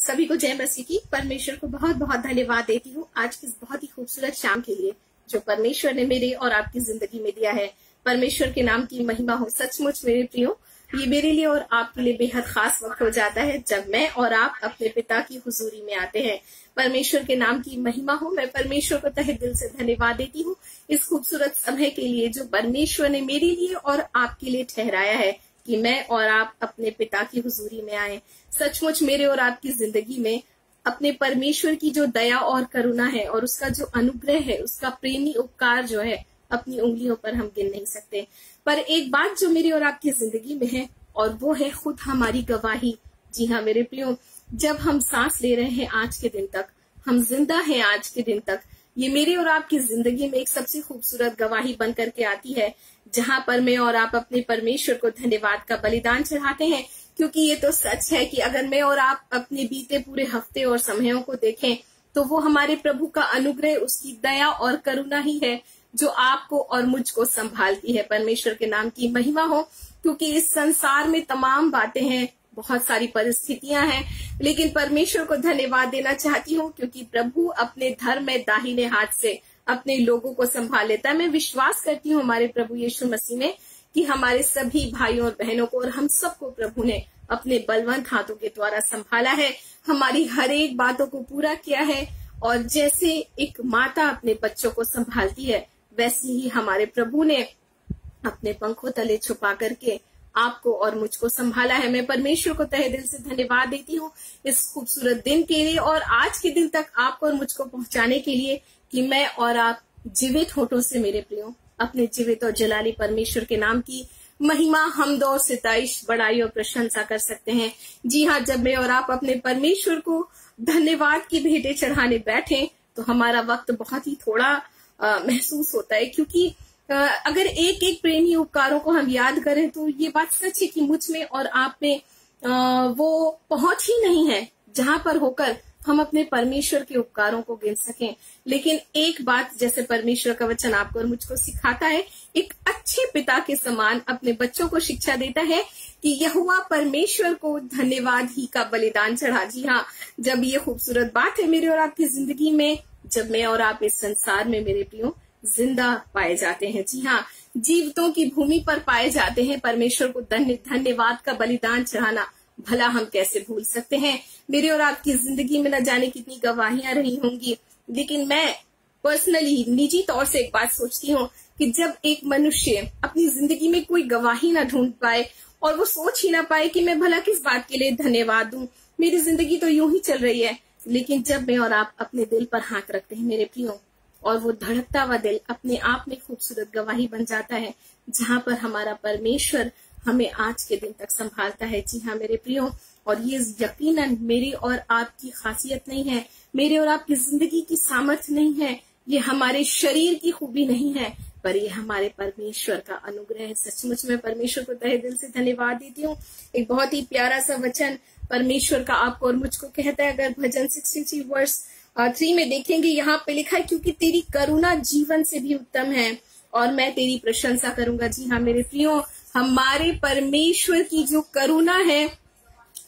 सभी को जय मसीह की। परमेश्वर को बहुत बहुत धन्यवाद देती हूँ आज की बहुत ही खूबसूरत शाम के लिए जो परमेश्वर ने मेरे और आपकी जिंदगी में दिया है। परमेश्वर के नाम की महिमा हो। सचमुच मेरे प्रियो, ये मेरे लिए और आपके लिए बेहद खास वक्त हो जाता है जब मैं और आप अपने पिता की हुजूरी में आते हैं। परमेश्वर के नाम की महिमा हो। मैं परमेश्वर को तहे दिल से धन्यवाद देती हूँ इस खूबसूरत समय के लिए जो परमेश्वर ने मेरे लिए और आपके लिए ठहराया है कि मैं और आप अपने पिता की हुजूरी में आए। सचमुच मेरे और आपकी जिंदगी में अपने परमेश्वर की जो दया और करुणा है और उसका जो अनुग्रह है, उसका प्रेमी उपकार जो है, अपनी उंगलियों पर हम गिन नहीं सकते। पर एक बात जो मेरी और आपकी जिंदगी में है और वो है खुद हमारी गवाही। जी हाँ मेरे प्रियो, जब हम सांस ले रहे हैं आज के दिन तक, हम जिंदा हैं आज के दिन तक, ये मेरे और आपकी जिंदगी में एक सबसे खूबसूरत गवाही बन करके आती है जहां पर मैं और आप अपने परमेश्वर को धन्यवाद का बलिदान चढ़ाते हैं। क्योंकि ये तो सच है कि अगर मैं और आप अपने बीते पूरे हफ्ते और समयों को देखें तो वो हमारे प्रभु का अनुग्रह, उसकी दया और करुणा ही है जो आपको और मुझको संभालती है। परमेश्वर के नाम की महिमा हो। क्योंकि इस संसार में तमाम बातें हैं, बहुत सारी परिस्थितियां हैं, लेकिन परमेश्वर को धन्यवाद देना चाहती हूँ क्योंकि प्रभु अपने धर्म में दाहिने हाथ से अपने लोगों को संभाल लेता है। मैं विश्वास करती हूँ हमारे प्रभु यीशु मसीह में कि हमारे सभी भाइयों और बहनों को और हम सबको प्रभु ने अपने बलवंत हाथों के द्वारा संभाला है, हमारी हर एक बातों को पूरा किया है। और जैसे एक माता अपने बच्चों को संभालती है, वैसे ही हमारे प्रभु ने अपने पंखों तले छुपा करके आपको और मुझको संभाला है। मैं परमेश्वर को तहे दिल से धन्यवाद देती हूँ इस खूबसूरत दिन के लिए और आज के दिन तक आपको और मुझको पहुंचाने के लिए कि मैं और आप जीवित होठों से मेरे प्रियो अपने जीवित और जलाली परमेश्वर के नाम की महिमा, हमद और सिताइश, बड़ाई और प्रशंसा कर सकते हैं। जी हाँ, जब मैं और आप अपने परमेश्वर को धन्यवाद की भेंटें चढ़ाने बैठे तो हमारा वक्त बहुत ही थोड़ा महसूस होता है। क्योंकि अगर एक एक प्रेमी उपकारों को हम याद करें तो ये बात सच है कि मुझ में और आप में वो पहुंच ही नहीं है जहां पर होकर हम अपने परमेश्वर के उपकारों को गिन सकें। लेकिन एक बात जैसे परमेश्वर का वचन आपको और मुझको सिखाता है, एक अच्छे पिता के समान अपने बच्चों को शिक्षा देता है कि यहोवा परमेश्वर को धन्यवाद ही का बलिदान चढ़ा। जी हाँ, जब ये खूबसूरत बात है मेरे और आपकी जिंदगी में, जब मैं और आप इस संसार में मेरे प्रियो जिंदा पाए जाते हैं, जी हाँ, जीवितों की भूमि पर पाए जाते हैं, परमेश्वर को धन्यवाद का बलिदान चढ़ाना भला हम कैसे भूल सकते हैं। मेरी और आपकी जिंदगी में न जाने कितनी गवाहियां रही होंगी, लेकिन मैं पर्सनली निजी तौर से एक बात सोचती हूँ कि जब एक मनुष्य अपनी जिंदगी में कोई गवाही ना ढूंढ पाए और वो सोच ही ना पाए कि मैं भला किस बात के लिए धन्यवाद दूं, मेरी जिंदगी तो यूं ही चल रही है। लेकिन जब मैं और आप अपने दिल पर हाथ रखते हैं मेरे प्रियो, और वो धड़कता हुआ दिल अपने आप में खूबसूरत गवाही बन जाता है जहां पर हमारा परमेश्वर हमें आज के दिन तक संभालता है। जी हाँ मेरे प्रियो, और ये यकीनन मेरी और आपकी खासियत नहीं है, मेरे और आपकी जिंदगी की सामर्थ्य नहीं है, ये हमारे शरीर की खूबी नहीं है, पर ये हमारे परमेश्वर का अनुग्रह है। सचमुच में परमेश्वर को तहे दिल से धन्यवाद देती हूँ। एक बहुत ही प्यारा सा वचन परमेश्वर का आपको और मुझको कहता है। अगर भजन 63 वर्स 3 में देखेंगे, यहाँ पे लिखा है, क्योंकि तेरी करुणा जीवन से भी उत्तम है और मैं तेरी प्रशंसा करूंगा। जी हाँ मेरे प्रियो, हमारे परमेश्वर की जो करुणा है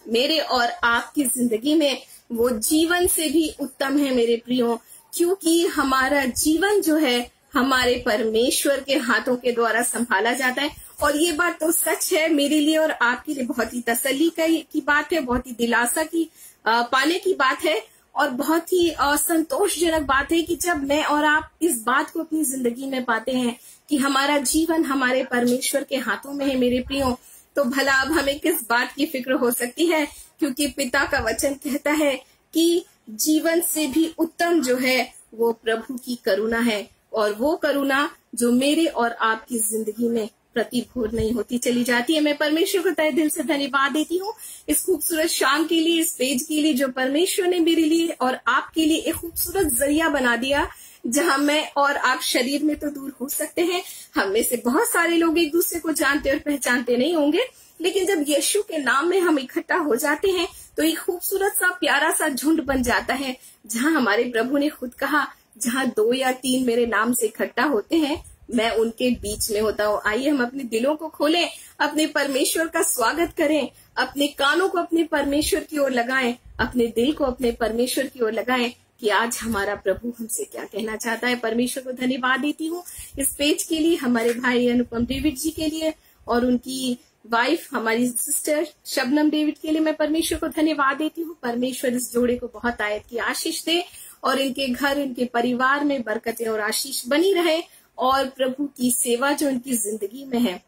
मेरे और आपकी जिंदगी में, वो जीवन से भी उत्तम है मेरे प्रियो। क्योंकि हमारा जीवन जो है हमारे परमेश्वर के हाथों के द्वारा संभाला जाता है। और ये बात तो सच है मेरे लिए और आपके लिए, बहुत ही तसल्ली की बात है, बहुत ही दिलासा की पाने की बात है और बहुत ही संतोषजनक बात है कि जब मैं और आप इस बात को अपनी जिंदगी में पाते हैं कि हमारा जीवन हमारे परमेश्वर के हाथों में है मेरे प्रियो, तो भला अब हमें किस बात की फिक्र हो सकती है। क्योंकि पिता का वचन कहता है कि जीवन से भी उत्तम जो है वो प्रभु की करुणा है, और वो करुणा जो मेरे और आपकी जिंदगी में प्रतिभूर नहीं होती चली जाती है। मैं परमेश्वर को तहे दिल से धन्यवाद देती हूँ इस खूबसूरत शाम के लिए, इस पेज के लिए जो परमेश्वर ने मेरे लिए और आपके लिए एक खूबसूरत जरिया बना दिया जहां मैं और आप शरीर में तो दूर हो सकते हैं, हम में से बहुत सारे लोग एक दूसरे को जानते और पहचानते नहीं होंगे, लेकिन जब यीशु के नाम में हम इकट्ठा हो जाते हैं तो एक खूबसूरत सा प्यारा सा झुंड बन जाता है। जहां हमारे प्रभु ने खुद कहा, जहां 2 या 3 मेरे नाम से इकट्ठा होते हैं मैं उनके बीच में होता हूँ। आइए हम अपने दिलों को खोलें, अपने परमेश्वर का स्वागत करें, अपने कानों को अपने परमेश्वर की ओर लगाएं, अपने दिल को अपने परमेश्वर की ओर लगाएं कि आज हमारा प्रभु हमसे क्या कहना चाहता है। परमेश्वर को धन्यवाद देती हूँ इस पेज के लिए, हमारे भाई अनुपम डेविड जी के लिए और उनकी वाइफ हमारी सिस्टर शबनम डेविड के लिए मैं परमेश्वर को धन्यवाद देती हूँ। परमेश्वर इस जोड़े को बहुत आयत की आशीष दे और इनके घर, इनके परिवार में बरकतें और आशीष बनी रहे और प्रभु की सेवा जो इनकी जिंदगी में है,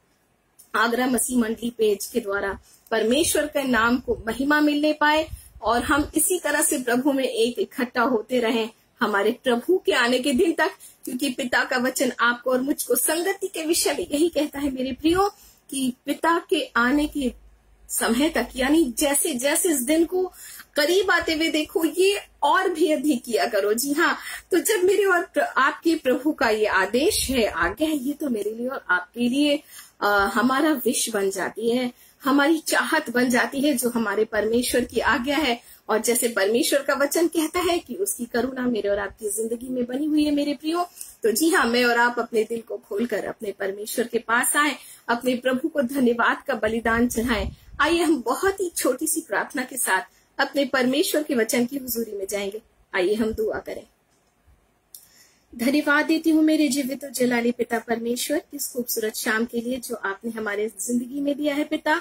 आगरा मसीह मंडली पेज के द्वारा परमेश्वर के नाम को महिमा मिलने पाए और हम इसी तरह से प्रभु में एक इकट्ठा होते रहें हमारे प्रभु के आने के दिन तक, क्योंकि पिता का वचन आपको और मुझको संगति के विषय में यही कहता है मेरे प्रियो कि पिता के आने के समय तक, यानी जैसे जैसे इस दिन को करीब आते हुए देखो, ये और भी अधिक किया करो। जी हाँ, तो जब मेरे और आपके प्रभु का ये आदेश है, आज्ञा है, ये तो मेरे लिए और आपके लिए हमारा विश बन जाती है, हमारी चाहत बन जाती है, जो हमारे परमेश्वर की आज्ञा है। और जैसे परमेश्वर का वचन कहता है कि उसकी करुणा मेरे और आपकी जिंदगी में बनी हुई है मेरे प्रियो, तो जी हाँ, मैं और आप अपने दिल को खोलकर अपने परमेश्वर के पास आए, अपने प्रभु को धन्यवाद का बलिदान चढ़ाएं। आइए हम बहुत ही छोटी सी प्रार्थना के साथ अपने परमेश्वर के वचन की हुजूरी में जाएंगे। आइए हम दुआ करें। धन्यवाद देती हूँ मेरे जीवित और जलाली पिता परमेश्वर इस खूबसूरत शाम के लिए जो आपने हमारे जिंदगी में दिया है। पिता,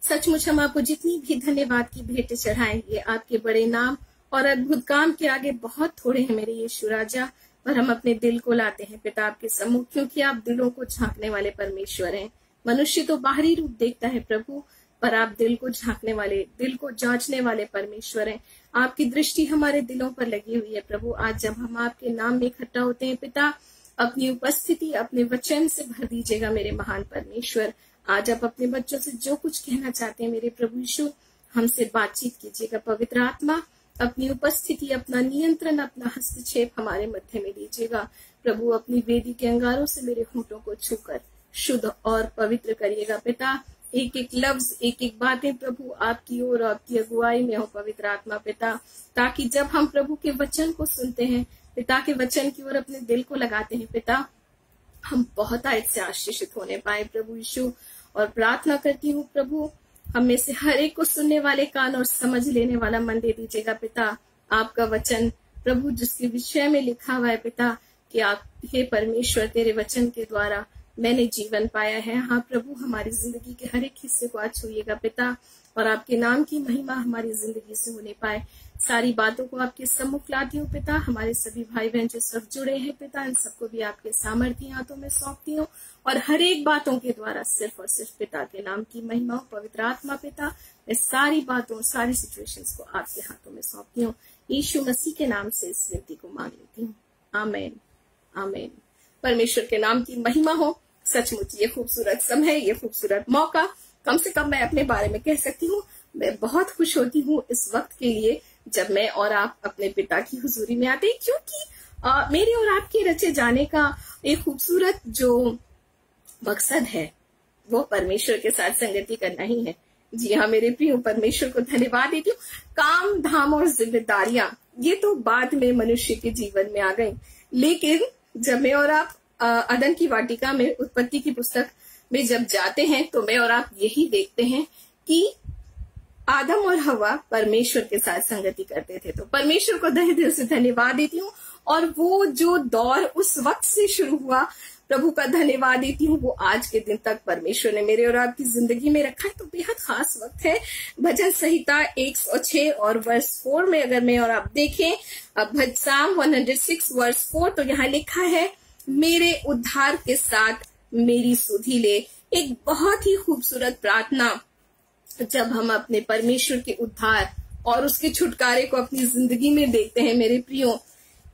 सचमुच हम आपको जितनी भी धन्यवाद की भेंट चढ़ाएं, ये आपके बड़े नाम और अद्भुत काम के आगे बहुत थोड़े हैं मेरे यीशु राजा, पर हम अपने दिल को लाते हैं पिता आपके सम्मुख, क्योंकि आप दिलों को झांकने वाले परमेश्वर हैं। मनुष्य तो बाहरी रूप देखता है प्रभु, पर आप दिल को झांकने वाले, दिल को जांचने वाले परमेश्वर हैं। आपकी दृष्टि हमारे दिलों पर लगी हुई है प्रभु। आज जब हम आपके नाम में इकट्ठा होते हैं पिता, अपनी उपस्थिति अपने वचन से भर दीजिएगा मेरे महान परमेश्वर। आज आप अपने बच्चों से जो कुछ कहना चाहते हैं मेरे प्रभु यीशु, हमसे बातचीत कीजिएगा। पवित्र आत्मा अपनी उपस्थिति, अपना नियंत्रण, अपना हस्तक्षेप हमारे मध्य में दीजिएगा प्रभु। अपनी वेदी के अंगारों से मेरे होठों को छूकर शुद्ध और पवित्र करिएगा पिता। एक एक लफ्ज, एक एक बातें प्रभु आपकी ओर, आपकी अगुवाई में हो पवित्र आत्मा पिता, ताकि जब हम प्रभु के वचन को सुनते हैं, पिता के वचन की ओर अपने दिल को लगाते हैं पिता, हम बहुत आयत से आशीषित होने पाए प्रभु यीशु। और प्रार्थना करती हूँ प्रभु, हम में से हर एक को सुनने वाले कान और समझ लेने वाला मन दे दीजिएगा पिता। आपका वचन प्रभु जिसके विषय में लिखा हुआ है पिता कि आप हे परमेश्वर तेरे वचन के द्वारा मैंने जीवन पाया है। हाँ प्रभु, हमारी जिंदगी के हर एक हिस्से को आज छूइएगा पिता, और आपके नाम की महिमा हमारी जिंदगी से होने पाए। सारी बातों को आपके सम्मुख लाती हूँ पिता। हमारे सभी भाई बहन जो सब जुड़े हैं पिता, इन सबको भी आपके सामर्थ्य हाथों में सौंपती हूँ, और हर एक बातों के द्वारा सिर्फ और सिर्फ पिता के नाम की महिमा हो। पवित्र आत्मा पिता, मैं सारी बातों, सारी सिचुएशंस को आपके हाथों में सौंपती हूँ। यीशु मसीह के नाम से इस विनती को मांग लेती हूँ, आमीन आमीन। परमेश्वर के नाम की महिमा हो। सचमुच ये खूबसूरत समय, ये खूबसूरत मौका, कम से कम मैं अपने बारे में कह सकती हूँ, मैं बहुत खुश होती हूँ इस वक्त के लिए जब मैं और आप अपने पिता की हुजूरी में आते हैं, क्योंकि मेरे और आपके रचे जाने का एक खूबसूरत जो मकसद है वो परमेश्वर के साथ संगति करना ही है। जी हाँ मेरे प्रिय, परमेश्वर को धन्यवाद देती हूँ। काम धाम और जिम्मेदारियां ये तो बाद में मनुष्य के जीवन में आ गई, लेकिन जब मैं और आप अदन की वाटिका में, उत्पत्ति की पुस्तक में जब जाते हैं, तो मैं और आप यही देखते हैं कि आदम और हवा परमेश्वर के साथ संगति करते थे। तो परमेश्वर को तहे दिल से धन्यवाद देती हूँ, और वो जो दौर उस वक्त से शुरू हुआ, प्रभु का धन्यवाद देती हूँ, वो आज के दिन तक परमेश्वर ने मेरे और आपकी जिंदगी में रखा है। तो बेहद खास वक्त है। भजन संहिता 106 और वर्ष 4 में अगर मैं और आप देखें, साम 106 वर्ष 4, तो यहाँ लिखा है, मेरे उद्धार के साथ मेरी सुधि ले। एक बहुत ही खूबसूरत प्रार्थना जब हम अपने परमेश्वर के उद्धार और उसके छुटकारे को अपनी जिंदगी में देखते हैं मेरे प्रियो,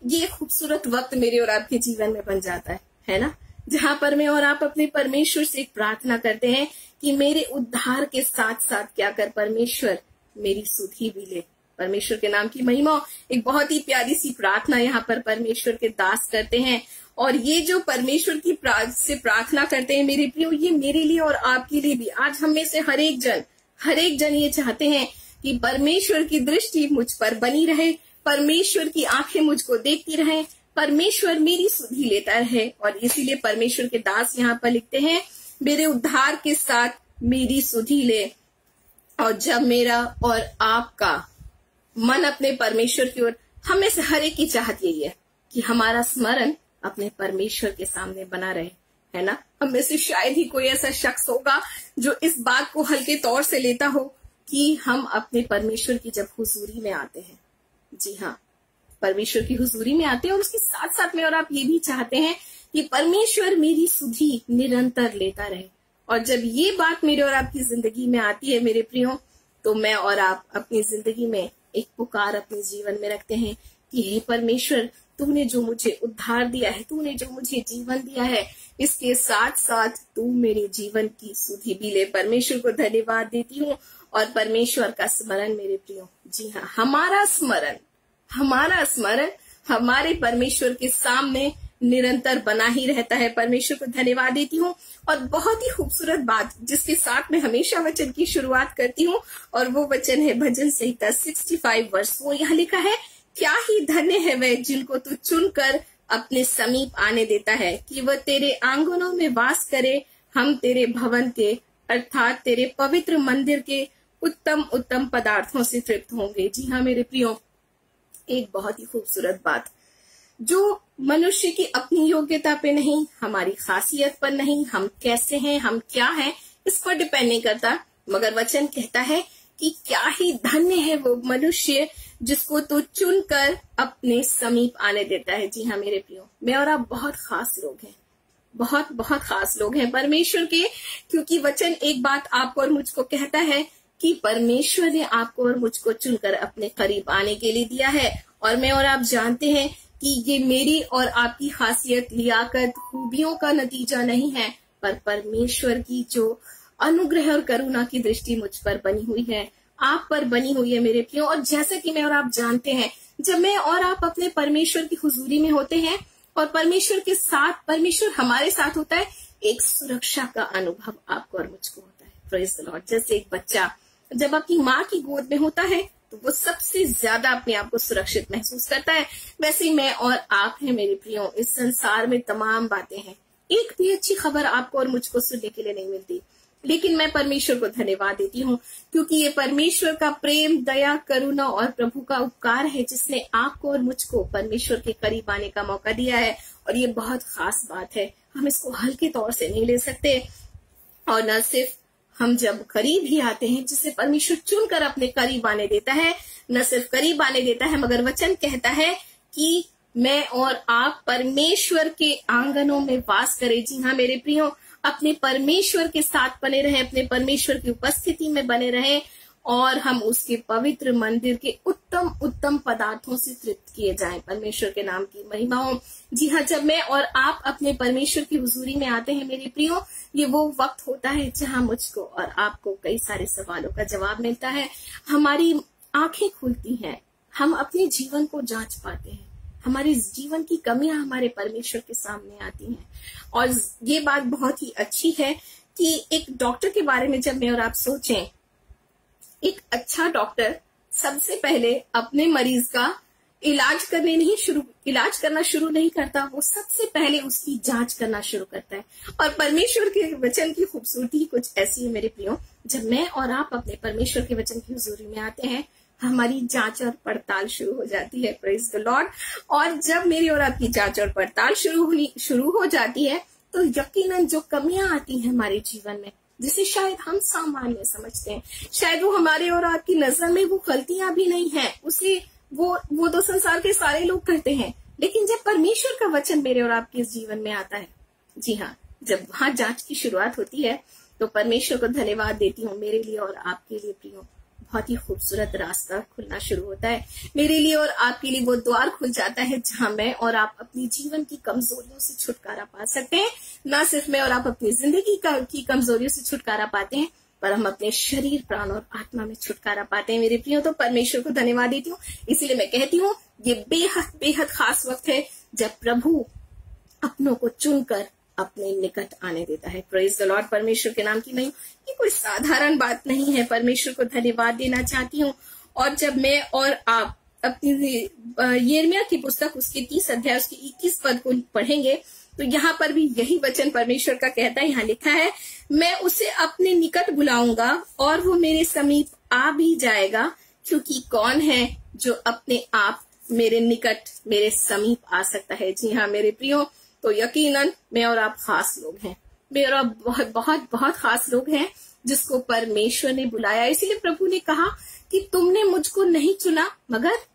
ये खूबसूरत वक्त मेरे और आपके जीवन में बन जाता है ना, जहां पर मैं और आप अपने परमेश्वर से एक प्रार्थना करते हैं कि मेरे उद्धार के साथ साथ क्या कर परमेश्वर मेरी सुधि भी ले। परमेश्वर के नाम की महिमा। एक बहुत ही प्यारी सी प्रार्थना यहाँ पर परमेश्वर के दास करते हैं, और ये जो परमेश्वर की से प्रार्थना करते हैं मेरे प्रियो, ये मेरे लिए और आपके लिए भी। आज हम में से हर एक जन ये चाहते हैं कि परमेश्वर की दृष्टि मुझ पर बनी रहे, परमेश्वर की आंखें मुझको देखती रहे, परमेश्वर मेरी सुधि लेता रहे। और इसीलिए परमेश्वर के दास यहाँ पर लिखते हैं, मेरे उद्धार के साथ मेरी सुधि ले। और जब मेरा और आपका मन अपने परमेश्वर की ओर, हमें से हर एक की चाहत यही है कि हमारा स्मरण अपने परमेश्वर के सामने बना रहे, है ना। हम में से शायद ही कोई ऐसा शख्स होगा जो इस बात को हल्के तौर से लेता हो कि हम अपने परमेश्वर की जब हुजूरी में आते हैं, जी हाँ, परमेश्वर की हुजूरी में आते हैं और उसके साथ साथ में और आप ये भी चाहते हैं कि परमेश्वर मेरी सुधि निरंतर लेता रहे। और जब ये बात मेरे और आपकी जिंदगी में आती है मेरे प्रियो, तो मैं और आप अपनी जिंदगी में एक पुकार अपने जीवन में रखते हैं कि हे परमेश्वर, तूने जो मुझे उद्धार दिया है, तूने जो मुझे जीवन दिया है, इसके साथ साथ तू मेरे जीवन की सुधि भी ले। परमेश्वर को धन्यवाद देती हूँ। और परमेश्वर का स्मरण मेरे प्रियो, जी हाँ, हमारा स्मरण हमारे परमेश्वर के सामने निरंतर बना ही रहता है। परमेश्वर को धन्यवाद देती हूँ। और बहुत ही खूबसूरत बात जिसके साथ मैं हमेशा वचन की शुरुआत करती हूँ, और वो वचन है भजन संहिता 65 वर्ष। वो यहाँ लिखा है, क्या ही धन्य है वह जिनको तू चुनकर अपने समीप आने देता है, कि वह तेरे आंगनों में वास करे। हम तेरे भवन के अर्थात तेरे पवित्र मंदिर के उत्तम उत्तम पदार्थों से तृप्त होंगे। जी हाँ मेरे प्रियो, एक बहुत ही खूबसूरत बात जो मनुष्य की अपनी योग्यता पे नहीं, हमारी खासियत पर नहीं, हम कैसे हैं, हम क्या हैं, इस पर डिपेंड नहीं करता, मगर वचन कहता है कि क्या ही धन्य है वो मनुष्य जिसको तो चुनकर अपने समीप आने देता है। जी हाँ मेरे प्रियो, मैं और आप बहुत खास लोग हैं, बहुत बहुत खास लोग हैं परमेश्वर के, क्योंकि वचन एक बात आपको और मुझको कहता है कि परमेश्वर ने आपको और मुझको चुनकर अपने करीब आने के लिए दिया है। और मैं और आप जानते हैं कि ये मेरी और आपकी खासियत, लियाकत, खूबियों का नतीजा नहीं है, पर परमेश्वर की जो अनुग्रह और करुणा की दृष्टि मुझ पर बनी हुई है, आप पर बनी हुई है मेरे प्रियो। और जैसा कि मैं और आप जानते हैं, जब मैं और आप अपने परमेश्वर की हुजूरी में होते हैं और परमेश्वर के साथ, परमेश्वर हमारे साथ होता है, एक सुरक्षा का अनुभव आपको और मुझको होता है। Praise the Lord. जैसे एक बच्चा जब अपनी माँ की गोद में होता है तो वो सबसे ज्यादा अपने आप को सुरक्षित महसूस करता है, वैसे ही मैं और आप हैं मेरे प्रियो। इस संसार में तमाम बातें हैं, एक भी अच्छी खबर आपको और मुझको सुनने के लिए नहीं मिलती, लेकिन मैं परमेश्वर को धन्यवाद देती हूँ, क्योंकि ये परमेश्वर का प्रेम, दया, करुणा और प्रभु का उपकार है जिसने आपको और मुझको परमेश्वर के करीब आने का मौका दिया है। और ये बहुत खास बात है, हम इसको हल्के तौर से नहीं ले सकते। और न सिर्फ हम जब करीब ही आते हैं, जिसे परमेश्वर चुनकर अपने करीब आने देता है, न सिर्फ करीब आने देता है, मगर वचन कहता है कि मैं और आप परमेश्वर के आंगनों में वास करें। जी हाँ मेरे प्रियो, अपने परमेश्वर के साथ बने रहे, अपने परमेश्वर की उपस्थिति में बने रहे, और हम उसके पवित्र मंदिर के उत्तम उत्तम पदार्थों से तृप्त किए जाएं। परमेश्वर के नाम की महिमा हो। जी हाँ, जब मैं और आप अपने परमेश्वर की हुजूरी में आते हैं मेरे प्रियो, ये वो वक्त होता है जहां मुझको और आपको कई सारे सवालों का जवाब मिलता है, हमारी आंखें खुलती हैं, हम अपने जीवन को जांच पाते हैं, हमारे जीवन की कमियां हमारे परमेश्वर के सामने आती हैं। और ये बात बहुत ही अच्छी है कि एक डॉक्टर के बारे में जब मैं और आप सोचें, एक अच्छा डॉक्टर सबसे पहले अपने मरीज का इलाज करना शुरू नहीं करता, वो सबसे पहले उसकी जांच करना शुरू करता है। और परमेश्वर के वचन की खूबसूरती कुछ ऐसी है मेरे प्रियो, जब मैं और आप अपने परमेश्वर के वचन की हुजूरी में आते हैं, हमारी जांच और पड़ताल शुरू हो जाती है। Praise the Lord. और जब मेरी और आपकी जांच और पड़ताल शुरू हो जाती है, तो यकीनन जो कमियां आती हैं हमारे जीवन में, जिसे शायद हम सामान्य समझते हैं, शायद वो हमारे और आपकी नजर में वो गलतियां भी नहीं है, उसे वो तो संसार के सारे लोग करते हैं। लेकिन जब परमेश्वर का वचन मेरे और आपके जीवन में आता है, जी हाँ, जब वहां जांच की शुरुआत होती है, तो परमेश्वर को धन्यवाद देती हूँ, मेरे लिए और आपके लिए प्रियो बहुत ही खूबसूरत रास्ता खुलना शुरू होता है। मेरे लिए और आपके लिए वो द्वार खुल जाता है जहां मैं और आप अपनी जीवन की कमजोरियों से छुटकारा पा सकते हैं। न सिर्फ मैं और आप अपनी जिंदगी की कमजोरियों से छुटकारा पाते हैं, पर हम अपने शरीर, प्राण और आत्मा में छुटकारा पाते हैं मेरे प्रियो। तो परमेश्वर को धन्यवाद देती हूँ। इसीलिए मैं कहती हूँ, ये बेहद बेहद खास वक्त है जब प्रभु अपनों को चुनकर अपने निकट आने देता है। Praise the Lord. परमेश्वर के नाम की महिमा। ये कोई साधारण बात नहीं है, परमेश्वर को धन्यवाद देना चाहती हूँ। और जब मैं और आप अपनी यिर्मयाह की पुस्तक उसके 30 अध्याय उसके 21 पद को पढ़ेंगे, तो यहाँ पर भी यही वचन परमेश्वर का कहता है, यहाँ लिखा है, मैं उसे अपने निकट बुलाऊंगा और वो मेरे समीप आ भी जाएगा, क्योंकि कौन है जो अपने आप मेरे निकट, मेरे समीप आ सकता है। जी हाँ मेरे प्रियो, तो यकीनन मैं और आप खास लोग हैं, मैं और आप बहुत बहुत बहुत खास लोग हैं जिसको परमेश्वर ने बुलाया। इसीलिए प्रभु ने कहा कि तुमने मुझको नहीं चुना मगर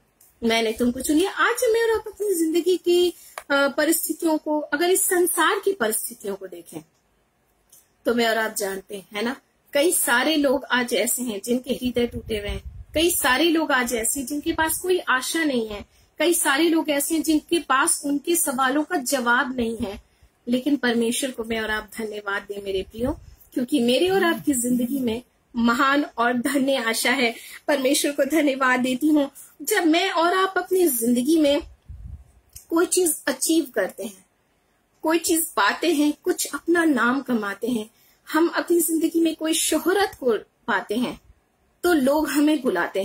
मैंने तुमको चुनी। आज मैं और आप अपनी जिंदगी की परिस्थितियों को, अगर इस संसार की परिस्थितियों को देखें तो मैं और आप जानते हैं ना, कई सारे लोग आज ऐसे हैं जिनके हृदय टूटे हुए हैं, कई सारे लोग आज ऐसे हैं जिनके पास कोई आशा नहीं है, कई सारे लोग ऐसे हैं जिनके पास उनके सवालों का जवाब नहीं है। लेकिन परमेश्वर को मैं और आप धन्यवाद दें मेरे प्रियो, क्योंकि मेरे और आपकी जिंदगी में महान और धन्य आशा है। परमेश्वर को धन्यवाद देती हूँ जब मैं और आप अपनी जिंदगी में कोई चीज अचीव करते हैं, कोई चीज पाते हैं, कुछ अपना नाम कमाते हैं, हम अपनी जिंदगी में कोई शोहरत को पाते हैं, तो लोग हमें बुलाते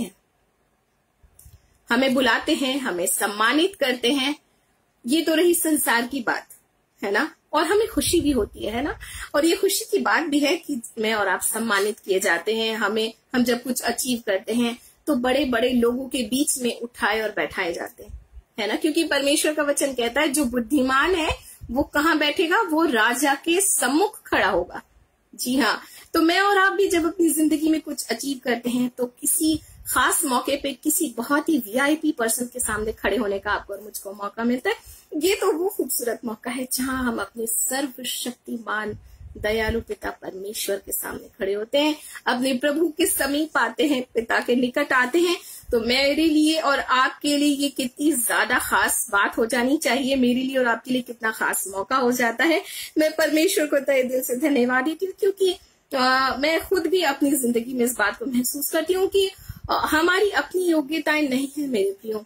हैं, हमें सम्मानित करते हैं। ये तो रही संसार की बात, है ना, और हमें खुशी भी होती है ना, और ये खुशी की बात भी है कि मैं और आप सम्मानित किए जाते हैं। हम जब कुछ अचीव करते हैं तो बड़े बड़े लोगों के बीच में उठाए और बैठाए जाते हैं, है ना, क्योंकि परमेश्वर का वचन कहता है जो बुद्धिमान है वो कहाँ बैठेगा, वो राजा के सम्मुख खड़ा होगा। जी हाँ, तो मैं और आप भी जब अपनी जिंदगी में कुछ अचीव करते हैं तो किसी खास मौके पे किसी बहुत ही वीआईपी पर्सन के सामने खड़े होने का आपको और मुझको मौका मिलता है। ये तो वो खूबसूरत मौका है जहां हम अपने सर्वशक्तिमान दयालु पिता परमेश्वर के सामने खड़े होते हैं, अपने प्रभु के समीप आते हैं, पिता के निकट आते हैं। तो मेरे लिए और आपके लिए ये कितनी ज्यादा खास बात हो जानी चाहिए, मेरे लिए और आपके लिए कितना खास मौका हो जाता है। मैं परमेश्वर को तहे दिल से धन्यवाद देती हूँ, क्योंकि मैं खुद भी अपनी जिंदगी में इस बात को महसूस करती हूँ कि हमारी अपनी योग्यताएं नहीं है मेरे प्रियो,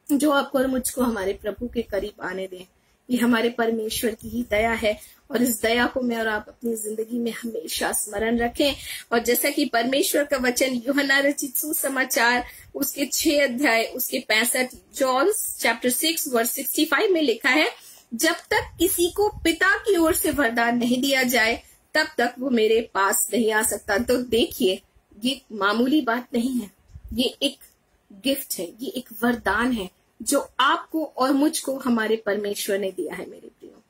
जो आपको और मुझको हमारे प्रभु के करीब आने दें। ये हमारे परमेश्वर की ही दया है, और इस दया को मैं और आप अपनी जिंदगी में हमेशा स्मरण रखें। और जैसा कि परमेश्वर का वचन यूहन्ना रचित सुसमाचार उसके 6 अध्याय उसके 65 जॉन चैप्टर 6 वर्स 65 में लिखा है, जब तक किसी को पिता की ओर से वरदान नहीं दिया जाए तब तक वो मेरे पास नहीं आ सकता। तो देखिए, ये मामूली बात नहीं है, ये एक गिफ्ट है, ये एक वरदान है जो आपको और मुझको हमारे परमेश्वर ने दिया है मेरे प्रियो।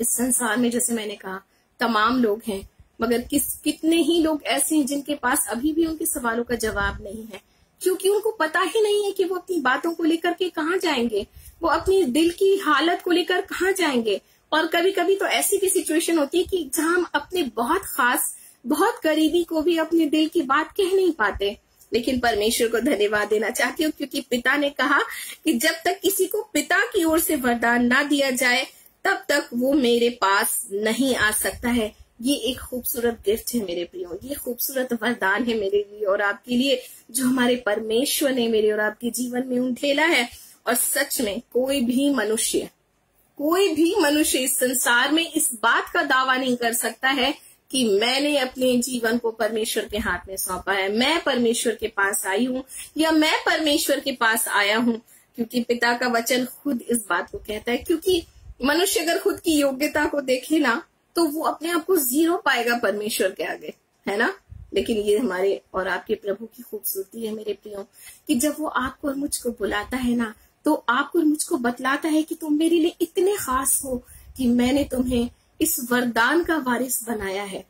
इस संसार में जैसे मैंने कहा तमाम लोग हैं, मगर कितने ही लोग ऐसे हैं जिनके पास अभी भी उनके सवालों का जवाब नहीं है, क्योंकि उनको पता ही नहीं है कि वो अपनी बातों को लेकर के कहाँ जाएंगे, वो अपनी दिल की हालत को लेकर कहाँ जाएंगे। और कभी कभी तो ऐसी भी सिचुएशन होती है कि जहां हम अपने बहुत खास, बहुत करीबी को भी अपने दिल की बात कह नहीं पाते। लेकिन परमेश्वर को धन्यवाद देना चाहती हूँ, क्योंकि पिता ने कहा कि जब तक किसी को पिता की ओर से वरदान ना दिया जाए तब तक वो मेरे पास नहीं आ सकता है। ये एक खूबसूरत गिफ्ट है मेरे प्रियो, ये खूबसूरत वरदान है मेरे लिए और आपके लिए, जो हमारे परमेश्वर ने मेरे और आपके जीवन में उंडेला है। और सच में कोई भी मनुष्य इस संसार में इस बात का दावा नहीं कर सकता है कि मैंने अपने जीवन को परमेश्वर के हाथ में सौंपा है, मैं परमेश्वर के पास आई हूँ या मैं परमेश्वर के पास आया हूँ, क्योंकि पिता का वचन खुद इस बात को कहता है। क्योंकि मनुष्य अगर खुद की योग्यता को देखे ना तो वो अपने आप को जीरो पाएगा परमेश्वर के आगे, है ना। लेकिन ये हमारे और आपके प्रभु की खूबसूरती है मेरे प्रियो, कि जब वो आपको और मुझको बुलाता है ना, तो आपको और मुझको बतलाता है कि तुम मेरे लिए इतने खास हो कि मैंने तुम्हें इस वरदान का वारिस बनाया है।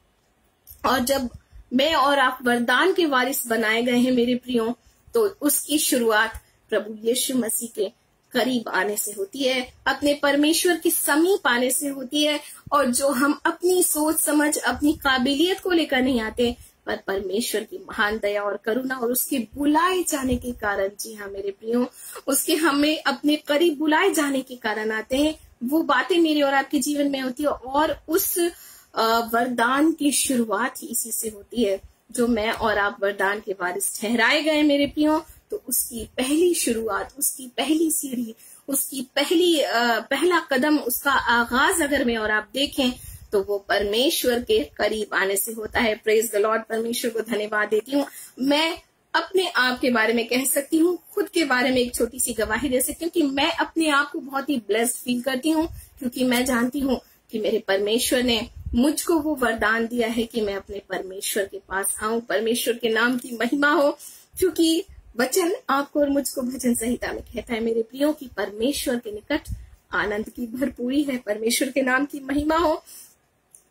और जब मैं और आप वरदान के वारिस बनाए गए हैं मेरे प्रियो, तो उसकी शुरुआत प्रभु यीशु मसीह के करीब आने से होती है, अपने परमेश्वर के समीप आने से होती है। और जो हम अपनी सोच समझ, अपनी काबिलियत को लेकर नहीं आते, पर परमेश्वर की महान दया और करुणा और उसके बुलाए जाने के कारण, जी हाँ मेरे प्रियो, उसके हमें अपने करीब बुलाए जाने के कारण आते हैं। वो बातें मेरे और आपके जीवन में होती है, और उस वरदान की शुरुआत ही इसी से होती है। जो मैं और आप वरदान के वारिस ठहराए गए मेरे प्रियो, तो उसकी पहली शुरुआत, उसकी पहली सीढ़ी, उसकी पहला कदम, उसका आगाज अगर मैं और आप देखें तो वो परमेश्वर के करीब आने से होता है। प्रेज द लॉर्ड, परमेश्वर को धन्यवाद देती हूँ। मैं अपने आप के बारे में कह सकती हूँ, खुद के बारे में एक छोटी सी गवाही दे सकती हूँ कि मैं अपने आप को बहुत ही ब्लेस्ड फील करती हूँ, क्योंकि मैं जानती हूँ कि मेरे परमेश्वर ने मुझको वो वरदान दिया है कि मैं अपने परमेश्वर के पास आऊं। परमेश्वर के नाम की महिमा हो, क्योंकि वचन आपको और मुझको भजन संहिता में कहता है मेरे प्रियो की परमेश्वर के निकट आनंद की भरपूरी है। परमेश्वर के नाम की महिमा हो।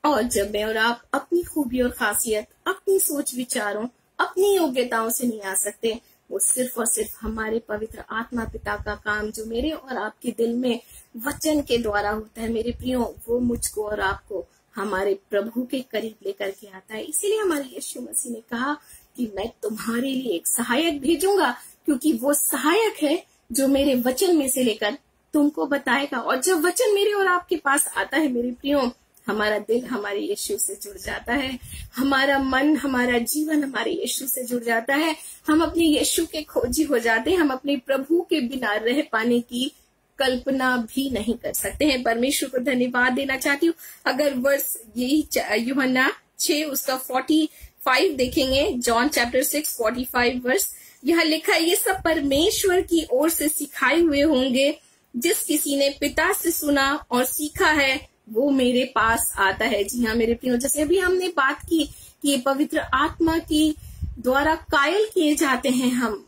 और जब मैं और आप अपनी खूबी और खासियत, अपनी सोच विचारों, अपनी योग्यताओं से नहीं आ सकते, वो सिर्फ और सिर्फ हमारे पवित्र आत्मा पिता का काम जो मेरे और आपके दिल में वचन के द्वारा होता है मेरे प्रियो, वो मुझको और आपको हमारे प्रभु के करीब लेकर के आता है। इसीलिए हमारे यीशु मसीह ने कहा कि मैं तुम्हारे लिए एक सहायक भेजूंगा, क्योंकि वो सहायक है जो मेरे वचन में से लेकर तुमको बताएगा। और जब वचन मेरे और आपके पास आता है मेरे प्रियो, हमारा दिल हमारे यीशु से जुड़ जाता है, हमारा मन, हमारा जीवन हमारे यीशु से जुड़ जाता है। हम अपने यीशु के खोजी हो जाते हैं। हम अपने प्रभु के बिना रह पाने की कल्पना भी नहीं कर सकते हैं। परमेश्वर को धन्यवाद देना चाहती हूँ। अगर वर्ष यही यूहन्ना 6 उसका 45 देखेंगे, जॉन चैप्टर 6 45 वर्ष, यहाँ लिखा है ये सब परमेश्वर की ओर से सिखाए हुए होंगे। जिस किसी ने पिता से सुना और सीखा है वो मेरे पास आता है। जी हाँ मेरे प्रियो, जैसे अभी हमने बात की कि ये पवित्र आत्मा की द्वारा कायल किए जाते हैं हम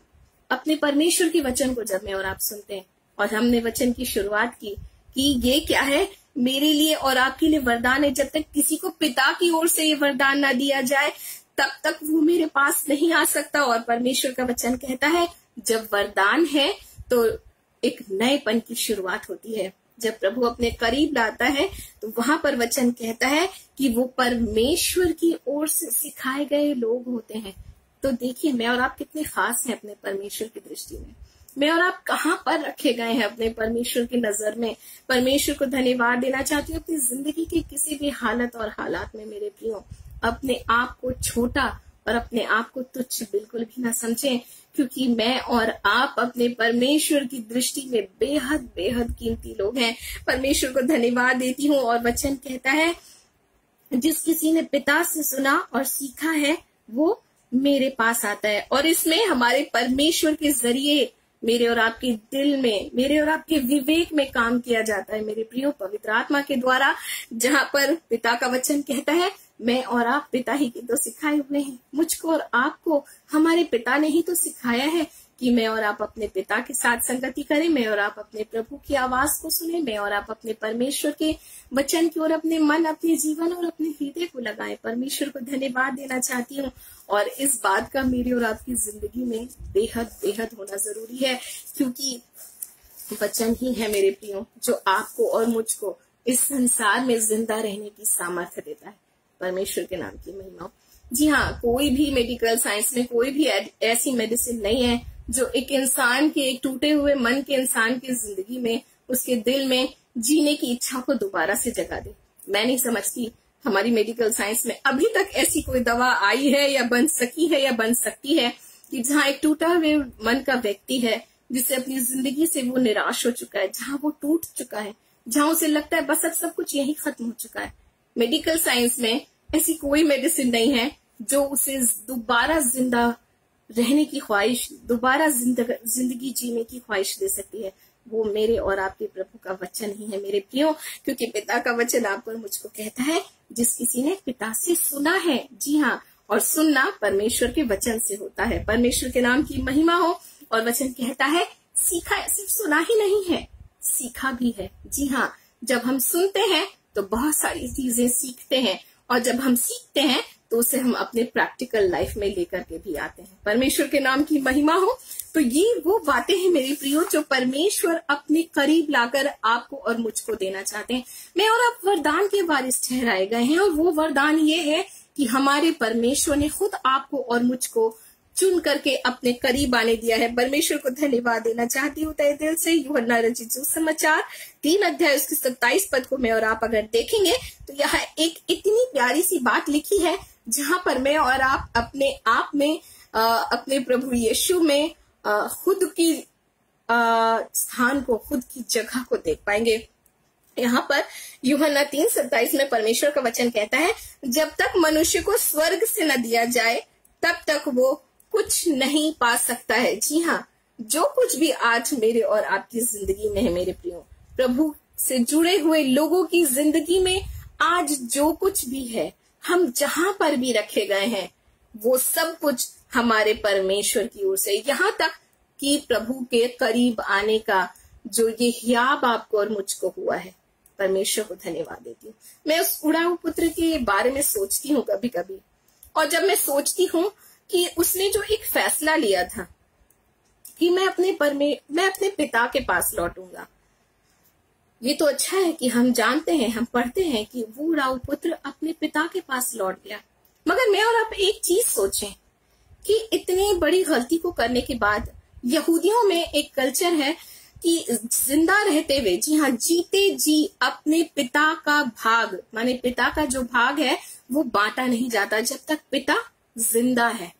अपने परमेश्वर के वचन को जब मैं और आप सुनते हैं। और हमने वचन की शुरुआत की कि ये क्या है, मेरे लिए और आपके लिए वरदान है। जब तक किसी को पिता की ओर से ये वरदान ना दिया जाए तब तक वो मेरे पास नहीं आ सकता। और परमेश्वर का वचन कहता है जब वरदान है तो एक नएपन की शुरुआत होती है। जब प्रभु अपने करीब लाता है तो वहां पर वचन कहता है कि वो परमेश्वर की ओर से सिखाए गए लोग होते हैं। तो देखिए मैं और आप कितने खास हैं अपने परमेश्वर की दृष्टि में। मैं और आप कहाँ पर रखे गए हैं अपने परमेश्वर की नजर में। परमेश्वर को धन्यवाद देना चाहती हूँ। अपनी जिंदगी की किसी भी हालत और हालात में मेरे प्रियो अपने आप को छोटा और अपने आप को तुच्छ बिल्कुल भी ना समझें, क्योंकि मैं और आप अपने परमेश्वर की दृष्टि में बेहद बेहद कीमती लोग हैं। परमेश्वर को धन्यवाद देती हूँ। और वचन कहता है जिस किसी ने पिता से सुना और सीखा है वो मेरे पास आता है। और इसमें हमारे परमेश्वर के जरिए मेरे और आपके दिल में, मेरे और आपके विवेक में काम किया जाता है मेरे प्रियो पवित्र आत्मा के द्वारा। जहां पर पिता का वचन कहता है मैं और आप पिता ही के तो सिखाए हुए हैं। मुझको और आपको हमारे पिता ने ही तो सिखाया है कि मैं और आप अपने पिता के साथ संगति करें, मैं और आप अपने प्रभु की आवाज को सुने, मैं और आप अपने परमेश्वर के वचन की ओर अपने मन, अपने जीवन और अपने हृदय को लगाएं। परमेश्वर को धन्यवाद देना चाहती हूँ। और इस बात का मेरी और आपकी जिंदगी में बेहद बेहद होना जरूरी है, क्योंकि वचन ही है मेरे प्रियो जो आपको और मुझको इस संसार में जिंदा रहने की सामर्थ्य देता है। परमेश्वर के नाम की महिमा। जी हाँ, कोई भी मेडिकल साइंस में कोई भी ऐसी मेडिसिन नहीं है जो एक इंसान के, एक टूटे हुए मन के इंसान की जिंदगी में, उसके दिल में जीने की इच्छा को दोबारा से जगा दे। मैं नहीं समझती हमारी मेडिकल साइंस में अभी तक ऐसी कोई दवा आई है या बन सकी है या बन सकती है कि जहाँ एक टूटा हुए मन का व्यक्ति है, जिसे अपनी जिंदगी से वो निराश हो चुका है, जहाँ वो टूट चुका है, जहाँ उसे लगता है बस अब सब कुछ यही खत्म हो चुका है। मेडिकल साइंस में ऐसी कोई मेडिसिन नहीं है जो उसे दोबारा जिंदा रहने की ख्वाहिश, दोबारा जिंदगी जीने की ख्वाहिश दे सकती है। वो मेरे और आपके प्रभु का वचन ही है मेरे प्रियो, क्योंकि पिता का वचन आपको और मुझको कहता है जिस किसी ने पिता से सुना है। जी हाँ, और सुनना परमेश्वर के वचन से होता है। परमेश्वर के नाम की महिमा हो। और वचन कहता है सीखा है, सिर्फ सुना ही नहीं है, सीखा भी है। जी हाँ, जब हम सुनते हैं तो बहुत सारी चीजें सीखते हैं, और जब हम सीखते हैं तो उसे हम अपने प्रैक्टिकल लाइफ में लेकर के भी आते हैं। परमेश्वर के नाम की महिमा हो। तो ये वो बातें हैं मेरे प्रियो जो परमेश्वर अपने करीब लाकर आपको और मुझको देना चाहते हैं। मैं और आप वरदान के वारिस ठहराए गए हैं, और वो वरदान ये है कि हमारे परमेश्वर ने खुद आपको और मुझको चुन करके अपने करीब आने दिया है। परमेश्वर को धन्यवाद देना चाहती हूँ तहे दिल से। यूहन्ना रचित सुसमाचार 3 अध्याय उसके 27 पद को मैं और आप अगर देखेंगे तो यहाँ एक इतनी प्यारी सी बात लिखी है, जहां पर मैं और आप अपने आप में अपने प्रभु यीशु में खुद की स्थान को, खुद की जगह को देख पाएंगे। यहाँ पर यूहन्ना 3:27 में परमेश्वर का वचन कहता है जब तक मनुष्य को स्वर्ग से न दिया जाए तब तक वो कुछ नहीं पा सकता है। जी हाँ, जो कुछ भी आज मेरे और आपकी जिंदगी में है मेरे प्रियो, प्रभु से जुड़े हुए लोगों की जिंदगी में आज जो कुछ भी है, हम जहां पर भी रखे गए हैं, वो सब कुछ हमारे परमेश्वर की ओर से, यहाँ तक कि प्रभु के करीब आने का जो ये हियाब आपको और मुझको हुआ है, परमेश्वर को धन्यवाद देती हूँ। मैं उस उड़ाऊ पुत्र के बारे में सोचती हूँ कभी कभी, और जब मैं सोचती हूँ कि उसने जो एक फैसला लिया था कि मैं अपने पिता के पास लौटूंगा, ये तो अच्छा है कि हम जानते हैं, हम पढ़ते हैं कि वो उड़ाऊ पुत्र अपने पिता के पास लौट गया। मगर मैं और आप एक चीज सोचें कि इतनी बड़ी गलती को करने के बाद यहूदियों में एक कल्चर है कि जिंदा रहते हुए, जी हाँ, जीते जी अपने पिता का भाग, माने पिता का जो भाग है वो बांटा नहीं जाता जब तक पिता जिंदा है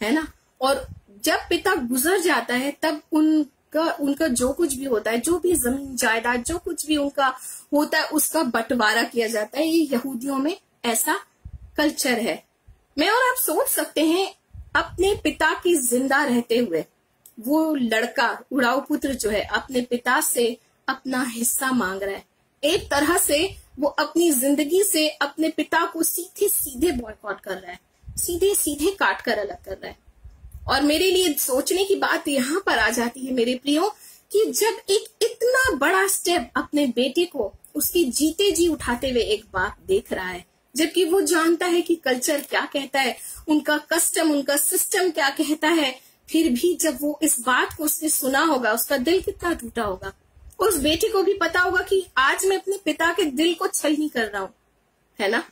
ना। और जब पिता गुजर जाता है तब उनका जो कुछ भी होता है, जो भी जमीन जायदाद, जो कुछ भी उनका होता है, उसका बंटवारा किया जाता है। ये यहूदियों में ऐसा कल्चर है। मैं और आप सोच सकते हैं, अपने पिता की जिंदा रहते हुए वो लड़का उड़ाऊ पुत्र जो है अपने पिता से अपना हिस्सा मांग रहा है। एक तरह से वो अपनी जिंदगी से अपने पिता को सीधे सीधे बॉयकॉट कर रहा है, सीधे सीधे काट कर अलग कर रहा है। और मेरे लिए सोचने की बात यहाँ पर आ जाती है मेरे प्रियो, कि जब एक इतना बड़ा स्टेप अपने बेटे को उसकी जीते जी उठाते हुए एक बाप देख रहा है, जबकि वो जानता है कि कल्चर क्या कहता है, उनका कस्टम, उनका सिस्टम क्या कहता है, फिर भी जब वो इस बात को उसने सुना होगा, उसका दिल कितना टूटा होगा। उस बेटे को भी पता होगा कि आज मैं अपने पिता के दिल को छलनी कर रहा हूं, है ना।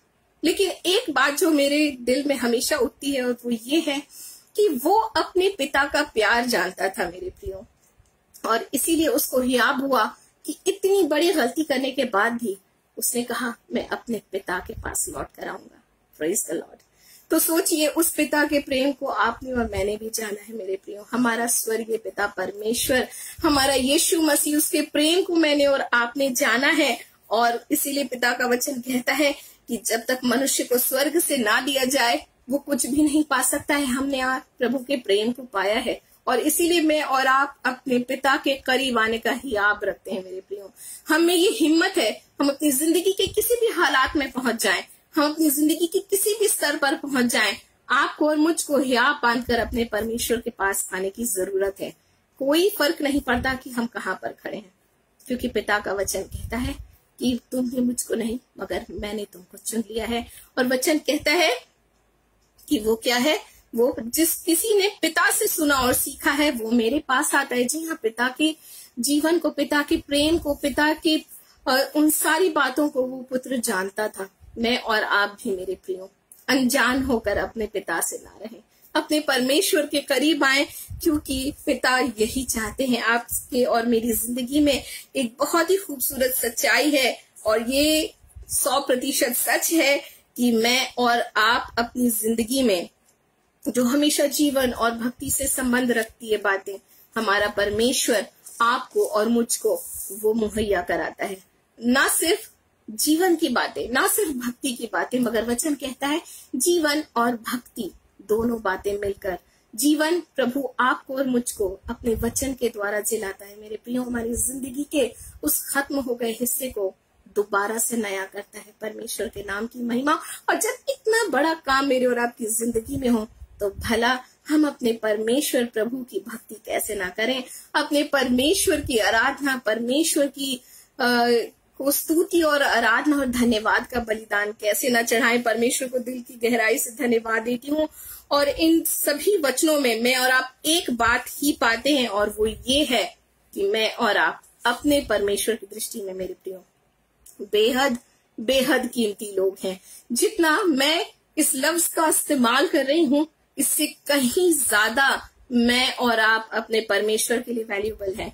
लेकिन एक बात जो मेरे दिल में हमेशा उठती है, और वो ये है कि वो अपने पिता का प्यार जानता था मेरे प्रियो, और इसीलिए उसको हियाब हुआ कि इतनी बड़ी गलती करने के बाद भी उसने कहा मैं अपने पिता के पास लौट कर आऊंगा। Praise the Lord. तो सोचिए, उस पिता के प्रेम को आपने और मैंने भी जाना है मेरे प्रियो। हमारा स्वर्गीय पिता परमेश्वर, हमारा यीशु मसीह, उसके प्रेम को मैंने और आपने जाना है। और इसीलिए पिता का वचन कहता है कि जब तक मनुष्य को स्वर्ग से ना दिया जाए वो कुछ भी नहीं पा सकता है। हमने आज प्रभु के प्रेम को पाया है, और इसीलिए मैं और आप अपने पिता के करीब आने का हियाब रखते हैं मेरे प्रियो। हम में ये हिम्मत है, हम अपनी जिंदगी के किसी भी हालात में पहुंच जाएं, हम अपनी जिंदगी के किसी भी स्तर पर पहुंच जाएं, आपको और मुझको हियाब बांधकर अपने परमेश्वर के पास आने की जरूरत है। कोई फर्क नहीं पड़ता कि हम कहाँ पर खड़े हैं, क्योंकि पिता का वचन कहता है कि तुमने मुझको नहीं मगर मैंने तुमको चुन लिया है। और वचन कहता है कि वो क्या है, वो जिस किसी ने पिता से सुना और सीखा है वो मेरे पास आता है। जी हाँ, पिता के जीवन को, पिता के प्रेम को, पिता के उन सारी बातों को वो पुत्र जानता था। मैं और आप भी मेरे प्रियो अनजान होकर अपने पिता से ना रहें, अपने परमेश्वर के करीब आए, क्योंकि पिता यही चाहते हैं। आपके और मेरी जिंदगी में एक बहुत ही खूबसूरत सच्चाई है, और ये 100% सच है कि मैं और आप अपनी जिंदगी में जो हमेशा जीवन और भक्ति से संबंध रखती है बातें, हमारा परमेश्वर आपको और मुझको वो मुहैया कराता है। ना सिर्फ जीवन की बातें, ना सिर्फ भक्ति की बातें, मगर वचन कहता है जीवन और भक्ति दोनों बातें मिलकर जीवन प्रभु आपको और मुझको अपने वचन के द्वारा जिलाता है मेरे प्रियो। हमारी जिंदगी के उस खत्म हो गए हिस्से को दोबारा से नया करता है। परमेश्वर के नाम की महिमा। और जब इतना बड़ा काम मेरे और आपकी जिंदगी में हो, तो भला हम अपने परमेश्वर प्रभु की भक्ति कैसे ना करें, अपने परमेश्वर की आराधना, परमेश्वर की को स्तुति और आराधना और धन्यवाद का बलिदान कैसे ना चढ़ाएं। परमेश्वर को दिल की गहराई से धन्यवाद देती हूँ। और इन सभी वचनों में मैं और आप एक बात ही पाते हैं, और वो ये है कि मैं और आप अपने परमेश्वर की दृष्टि में मेरे प्रियो बेहद बेहद कीमती लोग हैं। जितना मैं इस लफ्ज का इस्तेमाल कर रही हूँ, इससे कहीं ज्यादा मैं और आप अपने परमेश्वर के लिए वैल्यूएबल हैं।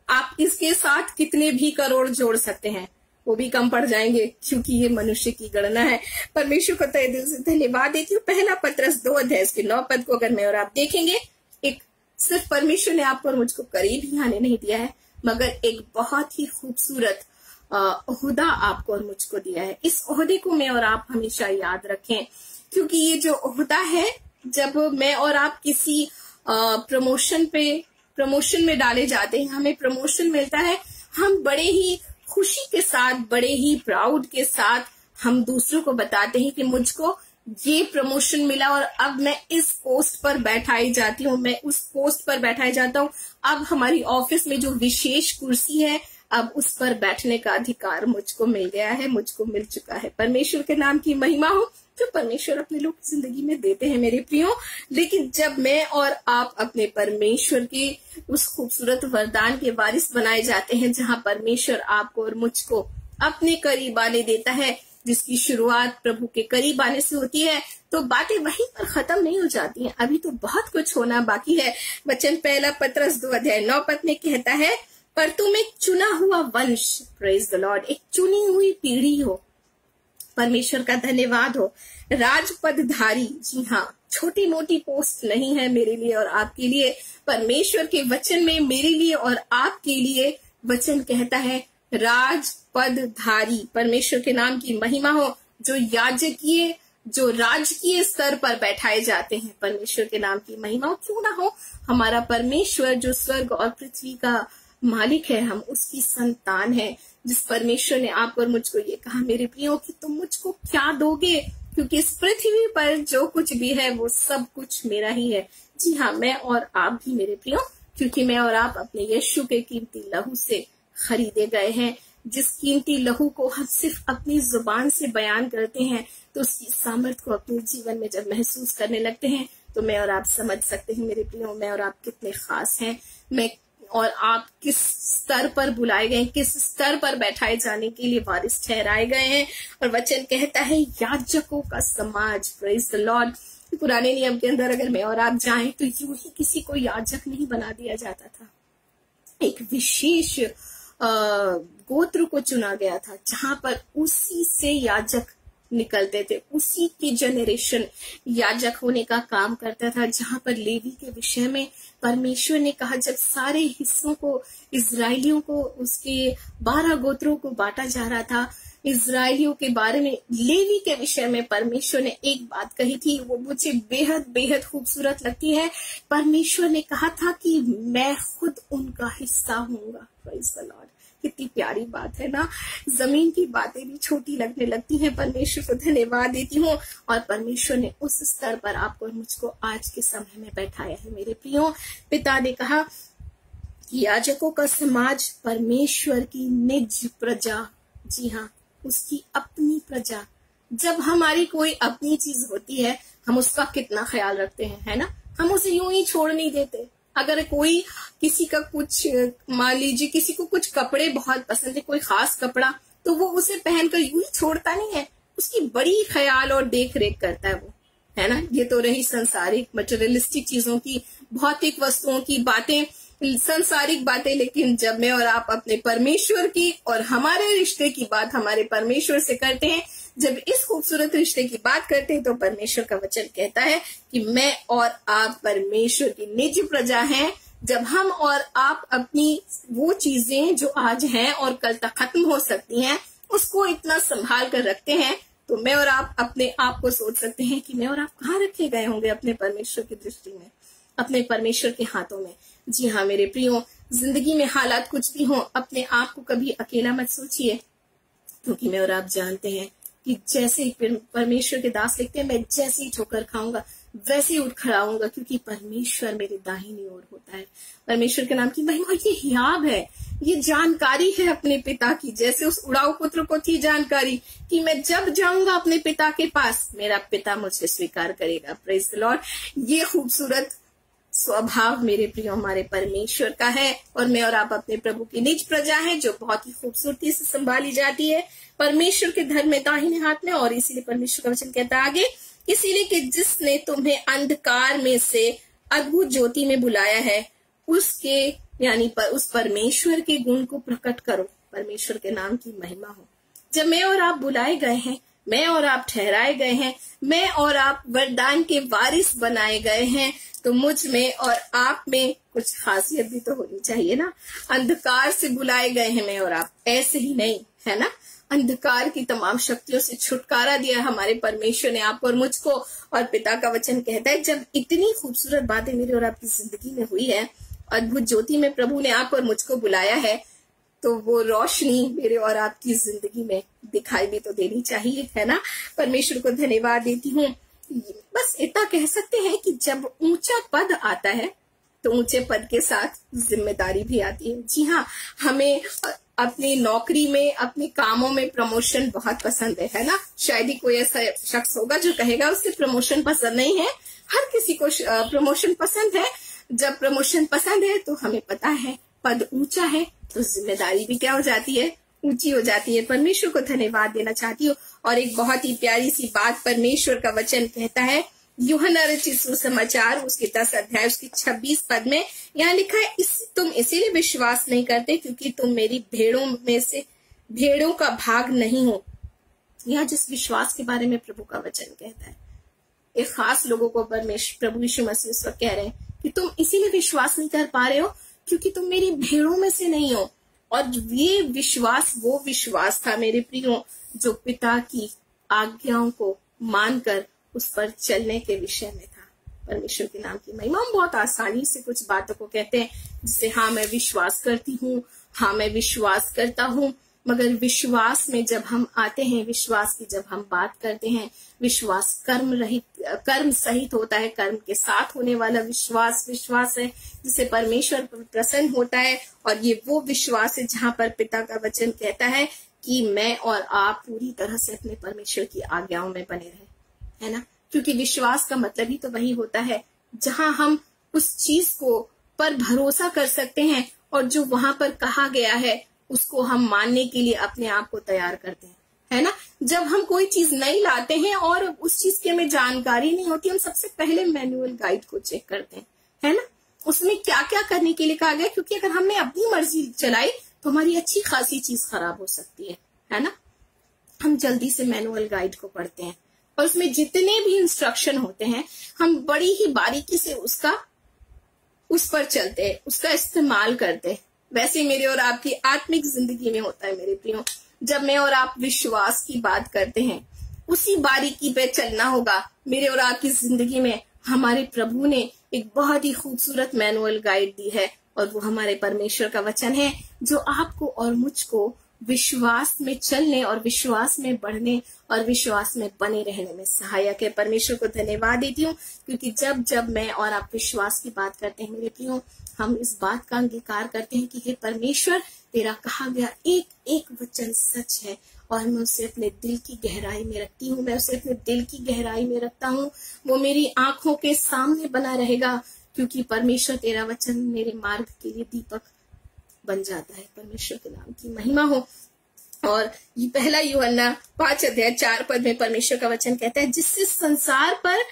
आप इसके साथ कितने भी करोड़ जोड़ सकते हैं, वो भी कम पड़ जाएंगे, क्योंकि ये मनुष्य की गणना है। परमेश्वर को तहे दिल से धन्यवाद देती हूँ। पहला पत्रस 2 अध्याय इसके 9 पद को अगर मैं और आप देखेंगे, एक सिर्फ परमेश्वर ने आपको और मुझको करीब ही आने नहीं दिया है, मगर एक बहुत ही खूबसूरत ओहदा आपको और मुझको दिया है। इस ओहदे को मैं और आप हमेशा याद रखें, क्योंकि ये जो ओहदा है जब मैं और आप किसी प्रमोशन में डाले जाते हैं, हमें प्रमोशन मिलता है, हम बड़े ही खुशी के साथ, बड़े ही प्राउड के साथ हम दूसरों को बताते हैं कि मुझको ये प्रमोशन मिला और अब मैं इस पोस्ट पर बैठाई जाती हूँ, मैं उस पोस्ट पर बैठाई जाता हूँ। अब हमारी ऑफिस में जो विशेष कुर्सी है, अब उस पर बैठने का अधिकार मुझको मिल गया है, मुझको मिल चुका है। परमेश्वर के नाम की महिमा हो, जो परमेश्वर अपने लोग की जिंदगी में देते हैं मेरे प्रियो। लेकिन जब मैं और आप अपने परमेश्वर के उस खूबसूरत वरदान के वारिस बनाए जाते हैं, जहां परमेश्वर आपको और मुझको अपने करीब आने देता है, जिसकी शुरुआत प्रभु के करीब आने से होती है, तो बातें वहीं पर खत्म नहीं हो जाती हैं। अभी तो बहुत कुछ होना बाकी है। वचन 1 पतरस 2:9 में कहता है, पर तुम एक चुना हुआ वंश, प्रेज द लॉर्ड, एक चुनी हुई पीढ़ी हो, परमेश्वर का धन्यवाद हो, राजपदधारी। जी हाँ, छोटी मोटी पोस्ट नहीं है मेरे लिए और आपके लिए। परमेश्वर के वचन में मेरे लिए और आपके लिए वचन कहता है राजपदधारी। परमेश्वर के नाम की महिमा हो, जो याजकीय, जो राजकीय स्तर पर बैठाए जाते हैं, परमेश्वर के नाम की महिमा हो। क्यों ना हो, हमारा परमेश्वर जो स्वर्ग और पृथ्वी का मालिक है, हम उसकी संतान है। जिस परमेश्वर ने आप और मुझको ये कहा मेरे प्रियो कि तुम मुझको क्या दोगे, क्योंकि इस पृथ्वी पर जो कुछ भी है वो सब कुछ मेरा ही है। जी हाँ, मैं और आप भी मेरे प्रियो, क्योंकि मैं और आप अपने यीशु के कीमती लहू से खरीदे गए हैं। जिस कीमती लहू को हम सिर्फ अपनी जुबान से बयान करते हैं, तो उसकी सामर्थ को अपने जीवन में जब महसूस करने लगते हैं, तो मैं और आप समझ सकते हैं मेरे प्रियो, मैं और आप कितने खास हैं। मैं और आप किस स्तर पर बुलाए गए, किस स्तर पर बैठाए जाने के लिए वारिस ठहराए गए हैं। और वचन कहता है याजकों का समाज, प्रेज द लॉर्ड। पुराने नियम के अंदर अगर मैं और आप जाएं, तो यूं ही किसी को याजक नहीं बना दिया जाता था। एक विशेष गोत्र को चुना गया था, जहां पर उसी से याजक निकलते थे, उसी की जनरेशन याजक होने का काम करता था। जहां पर लेवी के विषय में परमेश्वर ने कहा, जब सारे हिस्सों को इजरायलियों को, उसके 12 गोत्रों को बांटा जा रहा था, इजरायलियों के बारे में, लेवी के विषय में परमेश्वर ने एक बात कही थी, वो मुझे बेहद बेहद खूबसूरत लगती है। परमेश्वर ने कहा था कि मैं खुद उनका हिस्सा हूंगा। Praise the Lord. कितनी प्यारी बात है ना। जमीन की बातें भी छोटी लगने लगती हैं। परमेश्वर को धन्यवाद देती हूँ। और परमेश्वर ने उस स्तर पर आपको और मुझको आज के समय में बैठाया है मेरे प्रियो। पिता ने कहा कि याजकों का समाज परमेश्वर की निज प्रजा, जी हाँ, उसकी अपनी प्रजा। जब हमारी कोई अपनी चीज होती है, हम उसका कितना ख्याल रखते हैं, है ना। हम उसे यूं ही छोड़ नहीं देते। अगर कोई किसी का कुछ, मान लीजिए किसी को कुछ कपड़े बहुत पसंद है, कोई खास कपड़ा, तो वो उसे पहनकर यूं ही छोड़ता नहीं है, उसकी बड़ी ख्याल और देख रेख करता है वो, है ना। ये तो रही संसारिक मटेरियलिस्टिक चीजों की, भौतिक वस्तुओं की बातें, संसारिक बातें। लेकिन जब मैं और आप अपने परमेश्वर की और हमारे रिश्ते की बात हमारे परमेश्वर से करते हैं, जब इस खूबसूरत रिश्ते की बात करते हैं, तो परमेश्वर का वचन कहता है कि मैं और आप परमेश्वर की निज प्रजा हैं। जब हम और आप अपनी वो चीजें जो आज हैं और कल तक खत्म हो सकती हैं, उसको इतना संभाल कर रखते हैं, तो मैं और आप अपने आप को सोच सकते हैं कि मैं और आप कहाँ रखे गए होंगे अपने परमेश्वर की दृष्टि में, अपने परमेश्वर के हाथों में। जी हाँ मेरे प्रियो, जिंदगी में हालात कुछ भी हो, अपने आप को कभी अकेला मत सोचिए, क्योंकि मैं और आप जानते हैं कि जैसे ही परमेश्वर के दास लिखते हैं, मैं जैसे ही ठोकर खाऊंगा वैसे ही उठ खड़ा होऊंगा, क्योंकि परमेश्वर मेरे दाहिनी ओर होता है। परमेश्वर के नाम की महिमा, ये हियाब है, ये जानकारी है अपने पिता की। जैसे उस उड़ाऊ पुत्र को थी जानकारी कि मैं जब जाऊंगा अपने पिता के पास, मेरा पिता मुझे स्वीकार करेगा। Praise the Lord. ये खूबसूरत स्वभाव मेरे प्रियो हमारे परमेश्वर का है। और मैं और आप अपने प्रभु की निज प्रजा है, जो बहुत ही खूबसूरती से संभाली जाती है परमेश्वर के धर्म में दाहिने हाथ में। और इसीलिए परमेश्वर का वचन कहता है आगे, इसीलिए कि जिसने तुम्हें अंधकार में से अद्भुत ज्योति में बुलाया है, उसके यानी उस परमेश्वर के गुण को प्रकट करो। परमेश्वर के नाम की महिमा हो। जब मैं और आप बुलाए गए हैं, मैं और आप ठहराए गए हैं, मैं और आप वरदान के वारिस बनाए गए हैं, तो मुझ में और आप में कुछ खासियत भी तो होनी चाहिए ना। अंधकार से बुलाए गए हैं मैं और आप, ऐसे ही नहीं। है ना। अंधकार की तमाम शक्तियों से छुटकारा दिया हमारे परमेश्वर ने आपको और मुझको। और पिता का वचन कहता है जब इतनी खूबसूरत बातें मेरी और आपकी जिंदगी में हुई है, अद्भुत ज्योति में प्रभु ने आपको और मुझको बुलाया है, तो वो रोशनी मेरे और आपकी जिंदगी में दिखाई भी तो देनी चाहिए, है ना। परमेश्वर को धन्यवाद देती हूँ। बस इतना कह सकते हैं कि जब ऊंचा पद आता है तो ऊंचे पद के साथ जिम्मेदारी भी आती है। जी हाँ, हमें अपनी नौकरी में, अपने कामों में प्रमोशन बहुत पसंद है ना। शायद ही कोई ऐसा शख्स होगा जो कहेगा उससे प्रमोशन पसंद नहीं है। हर किसी को प्रमोशन पसंद है। जब प्रमोशन पसंद है तो हमें पता है पद ऊंचा है तो जिम्मेदारी भी क्या हो जाती है, ऊंची हो जाती है। परमेश्वर को धन्यवाद देना चाहती हूँ। और एक बहुत ही प्यारी सी बात परमेश्वर का वचन कहता है, यूहन्ना रचित सुसमाचार उसके 10 अध्याय उसके 26 पद में यहाँ लिखा है, तुम इसीलिए विश्वास नहीं करते क्योंकि तुम मेरी भेड़ों में से भेड़ों का भाग नहीं हो। यहाँ जिस विश्वास के बारे में प्रभु का वचन कहता है, एक खास लोगों को परमेश्वर प्रभु यीशु मसीह उस वक्त कह रहे हैं कि तुम इसीलिए विश्वास नहीं कर पा रहे हो क्योंकि तुम मेरी भेड़ों में से नहीं हो। और ये विश्वास वो विश्वास था मेरे प्रियो जो पिता की आज्ञाओं को मानकर उस पर चलने के विषय में था। परमेश्वर के नाम की महिमा। हम बहुत आसानी से कुछ बातों को कहते हैं जिसे हाँ मैं विश्वास करती हूँ, हाँ मैं विश्वास करता हूँ, मगर विश्वास में जब हम आते हैं, विश्वास की जब हम बात करते हैं, विश्वास कर्म सहित होता है। कर्म के साथ होने वाला विश्वास है जिसे परमेश्वर पर प्रसन्न होता है। और ये वो विश्वास है जहां पर पिता का वचन कहता है कि मैं और आप पूरी तरह से अपने परमेश्वर की आज्ञाओं में बने रहें, है ना। क्योंकि विश्वास का मतलब ही तो वही होता है जहां हम उस चीज को पर भरोसा कर सकते हैं और जो वहां पर कहा गया है उसको हम मानने के लिए अपने आप को तैयार करते हैं, है ना। जब हम कोई चीज नहीं लाते हैं और उस चीज की हमें जानकारी नहीं होती, हम सबसे पहले मैनुअल गाइड को चेक करते हैं, है ना। उसमें क्या क्या करने के लिए कहा गया, क्योंकि अगर हमने अपनी मर्जी चलाई तो हमारी अच्छी खासी चीज खराब हो सकती है ना। हम जल्दी से मैनुअल गाइड को पढ़ते हैं और उसमें जितने भी इंस्ट्रक्शन होते हैं हम बड़ी ही बारीकी से उस पर चलते हैं, उसका इस्तेमाल करते हैं। वैसे मेरे और आपकी आत्मिक जिंदगी में होता है मेरे प्रियो। जब मैं और आप विश्वास की बात करते हैं उसी बारीकी पे चलना होगा। मेरे और आपकी जिंदगी में हमारे प्रभु ने एक बहुत ही खूबसूरत मैनुअल गाइड दी है और वो हमारे परमेश्वर का वचन है जो आपको और मुझको विश्वास में चलने और विश्वास में बढ़ने और विश्वास में बने रहने में सहायक है। परमेश्वर को धन्यवाद देती हूँ क्योंकि जब जब मैं और आप विश्वास की बात करते हैं मेरे प्रियो, हम इस बात का अंगीकार करते हैं कि हे परमेश्वर, तेरा कहा गया एक एक वचन सच है और मैं उसे अपने दिल की गहराई में रखती हूँ, मैं उसे अपने दिल की गहराई में रखता हूँ। वो मेरी आंखों के सामने बना रहेगा क्योंकि परमेश्वर तेरा वचन मेरे मार्ग के लिए दीपक बन जाता है। परमेश्वर के नाम की महिमा हो। और ये पहला यूहन्ना 5 अध्याय 4 पद में परमेश्वर का वचन कहता है, जिससे संसार पर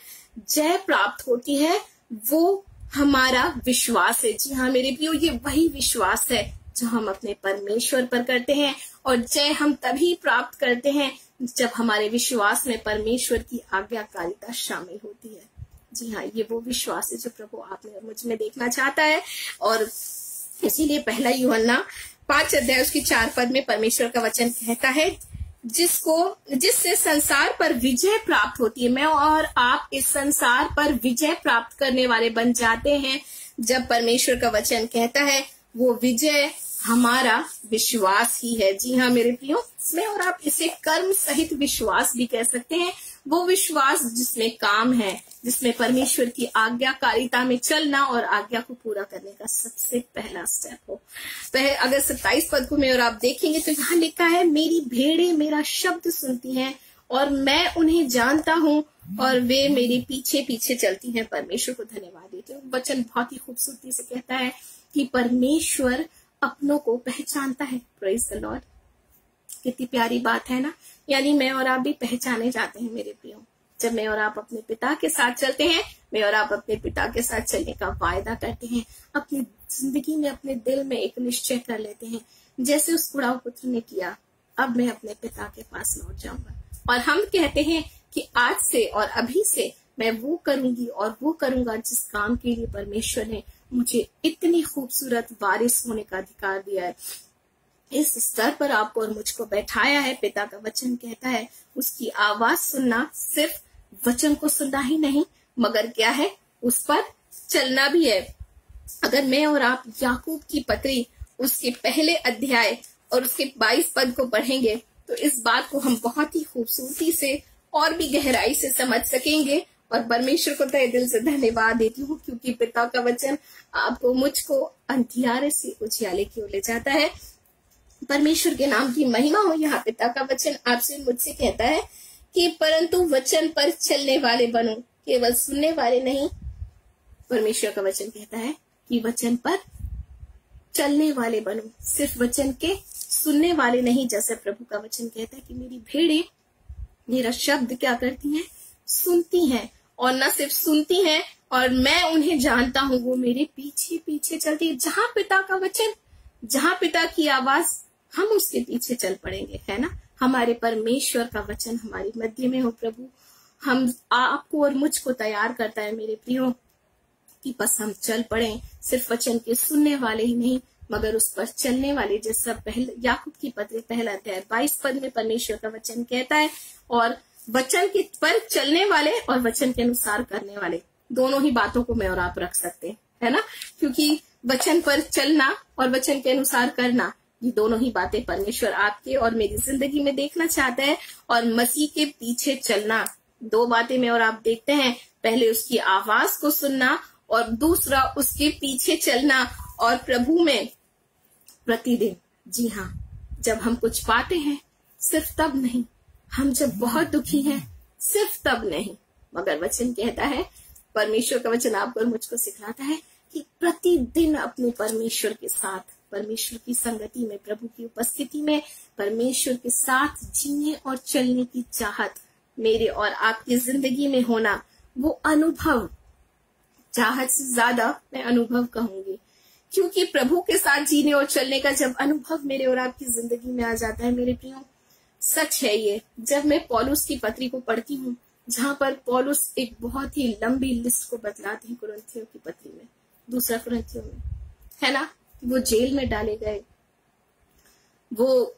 जय प्राप्त होती है वो हमारा विश्वास है। जी हाँ मेरे प्रियो, ये वही विश्वास है जो हम अपने परमेश्वर पर करते हैं और जय हम तभी प्राप्त करते हैं जब हमारे विश्वास में परमेश्वर की आज्ञाकारिता शामिल होती है। जी हाँ, ये वो विश्वास है जो प्रभु आप में और मुझ में देखना चाहता है। और इसीलिए पहला यूहन्ना 5 अध्याय उसकी 4 पद में परमेश्वर का वचन कहता है, जिससे संसार पर विजय प्राप्त होती है। मैं और आप इस संसार पर विजय प्राप्त करने वाले बन जाते हैं जब परमेश्वर का वचन कहता है वो विजय हमारा विश्वास ही है। जी हाँ मेरे प्रियो, मैं और आप इसे कर्म सहित विश्वास भी कह सकते हैं। वो विश्वास जिसमें काम है, जिसमें परमेश्वर की आज्ञाकारिता में चलना और आज्ञा को पूरा करने का सबसे पहला स्टेप हो। तो अगर 27 पद को मैं और आप देखेंगे तो यहाँ लिखा है, मेरी भेड़ें मेरा शब्द सुनती हैं और मैं उन्हें जानता हूँ और वे मेरे पीछे पीछे चलती हैं। परमेश्वर को धन्यवाद देते हैं। वचन बहुत ही खूबसूरती से कहता है कि परमेश्वर अपनों को पहचानता है। Praise the Lord. कितनी प्यारी बात है ना। यानी मैं और आप भी पहचाने जाते हैं मेरे प्रियो जब मैं और आप अपने पिता के साथ चलते हैं। मैं और आप अपने पिता के साथ चलने का वायदा करते हैं, अपनी जिंदगी में अपने दिल में एक निश्चय कर लेते हैं, जैसे उस बुढ़ाऊ पुत्र ने किया, अब मैं अपने पिता के पास लौट जाऊंगा। और हम कहते हैं कि आज से और अभी से मैं वो करूंगी और वो करूंगा जिस काम के लिए परमेश्वर ने मुझे इतनी खूबसूरत वारिस होने का अधिकार दिया है, इस स्तर पर आपको और मुझको बैठाया है। पिता का वचन कहता है उसकी आवाज सुनना सिर्फ वचन को सुनना ही नहीं, मगर क्या है, उस पर चलना भी है। अगर मैं और आप याकूब की पत्री उसके पहले अध्याय और उसके 22 पद को पढ़ेंगे तो इस बात को हम बहुत ही खूबसूरती से और भी गहराई से समझ सकेंगे। और परमेश्वर को तहे दिल से धन्यवाद देती हूँ, क्योंकि पिता का वचन आपको मुझको अंधियारे से उजियाले की ओर ले जाता है। परमेश्वर के नाम की महिमा हो। यहाँ पिता का वचन आपसे मुझसे कहता है कि परंतु वचन पर चलने वाले बनो, केवल सुनने वाले नहीं। परमेश्वर का वचन कहता है कि वचन पर चलने वाले बनो, सिर्फ वचन के सुनने वाले नहीं। जैसे प्रभु का वचन कहता है कि मेरी भेड़ें मेरा शब्द क्या करती हैं, सुनती हैं, और न सिर्फ सुनती हैं और मैं उन्हें जानता हूं, वो मेरे पीछे पीछे चलती है। जहां पिता का वचन, जहां पिता की आवाज, हम उसके पीछे चल पड़ेंगे, है ना। हमारे परमेश्वर का वचन हमारी मध्य में हो प्रभु, हम आपको और मुझको तैयार करता है मेरे प्रियो कि बस हम चल पड़े, सिर्फ वचन के सुनने वाले ही नहीं मगर उस पर चलने वाले। जैसा पहले याकूब की पत्री पहला अध्याय 22 पद में परमेश्वर का वचन कहता है, और वचन के पर चलने वाले और वचन के अनुसार करने वाले, दोनों ही बातों को मैं और आप रख सकते हैं, है ना। क्योंकि वचन पर चलना और वचन के अनुसार करना, ये दोनों ही बातें परमेश्वर आपके और मेरी जिंदगी में देखना चाहता है। और मसीह के पीछे चलना, दो बातें मैं और आप देखते हैं, पहले उसकी आवाज को सुनना और दूसरा उसके पीछे चलना। और प्रभु में प्रतिदिन, जी हाँ, जब हम कुछ पाते हैं सिर्फ तब नहीं, हम जब बहुत दुखी हैं सिर्फ तब नहीं, मगर वचन कहता है, परमेश्वर का वचन आपको और मुझको सिखाता है कि प्रतिदिन अपने परमेश्वर के साथ, परमेश्वर की संगति में, प्रभु की उपस्थिति में, परमेश्वर के साथ जीने और चलने की चाहत मेरे और आपकी जिंदगी में होना, वो अनुभव, चाहत से ज्यादा मैं अनुभव कहूंगी, क्योंकि प्रभु के साथ जीने और चलने का जब अनुभव मेरे और आपकी जिंदगी में आ जाता है मेरे प्रियो, सच है ये। जब मैं पौलुस की पत्री को पढ़ती हूँ, जहां पर पौलुस एक बहुत ही लंबी लिस्ट को बतलाते हैं कुरिन्थियों की पत्री में, दूसरा कुरिन्थियों में, है ना। वो जेल में डाले गए, वो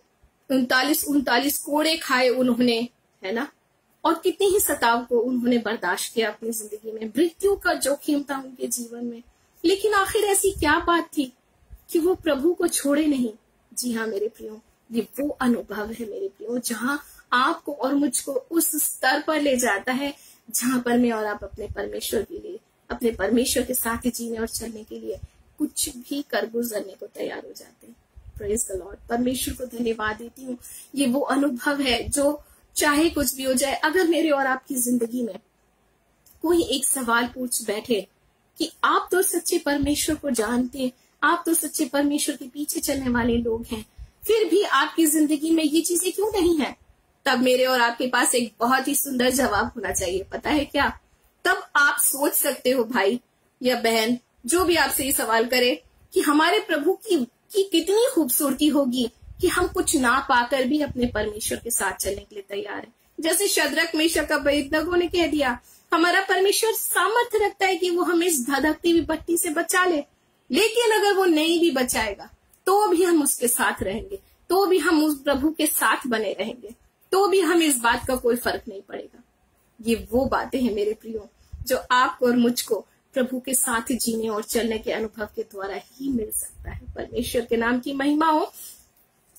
39 कोड़े खाए उन्होंने, है ना, और कितनी ही सताव को उन्होंने बर्दाश्त किया अपनी जिंदगी में, मृत्यु का जोखिम था उनके जीवन में, लेकिन आखिर ऐसी क्या बात थी कि वो प्रभु को छोड़े नहीं। जी हाँ मेरे प्रियो, ये वो अनुभव है मेरे प्रियो, जहां आपको और मुझको उस स्तर पर ले जाता है जहां पर मैं और आप अपने परमेश्वर के लिए, अपने परमेश्वर के साथ जीने और चलने के लिए कुछ भी कर गुजरने को तैयार हो जाते हैं। Praise the Lord. परमेश्वर को धन्यवाद देती हूँ। ये वो अनुभव है जो चाहे कुछ भी हो जाए, अगर मेरे और आपकी जिंदगी में कोई एक सवाल पूछ बैठे कि आप तो सच्चे परमेश्वर को जानते, आप तो सच्चे परमेश्वर के पीछे चलने वाले लोग हैं, फिर भी आपकी जिंदगी में ये चीजें क्यों नहीं है, तब मेरे और आपके पास एक बहुत ही सुंदर जवाब होना चाहिए। पता है क्या? तब आप सोच सकते हो भाई या बहन, जो भी आपसे ये सवाल करे, कि हमारे प्रभु की कितनी खूबसूरती होगी कि हम कुछ ना पाकर भी अपने परमेश्वर के साथ चलने के लिए तैयार हैं। जैसे शद्रक, मेशक, अबेदनगो ने कह दिया, हमारा परमेश्वर सामर्थ्य रखता है कि वो हमें इस धधकती हुई भट्टी से बचा ले, लेकिन अगर वो नहीं भी बचाएगा तो भी हम उसके साथ रहेंगे, तो भी हम उस प्रभु के साथ बने रहेंगे, तो भी हमें इस बात का कोई फर्क नहीं पड़ेगा। ये वो बातें हैं मेरे प्रियो जो आपको और मुझको प्रभु के साथ जीने और चलने के अनुभव के द्वारा ही मिल सकता है। परमेश्वर के नाम की महिमा हो।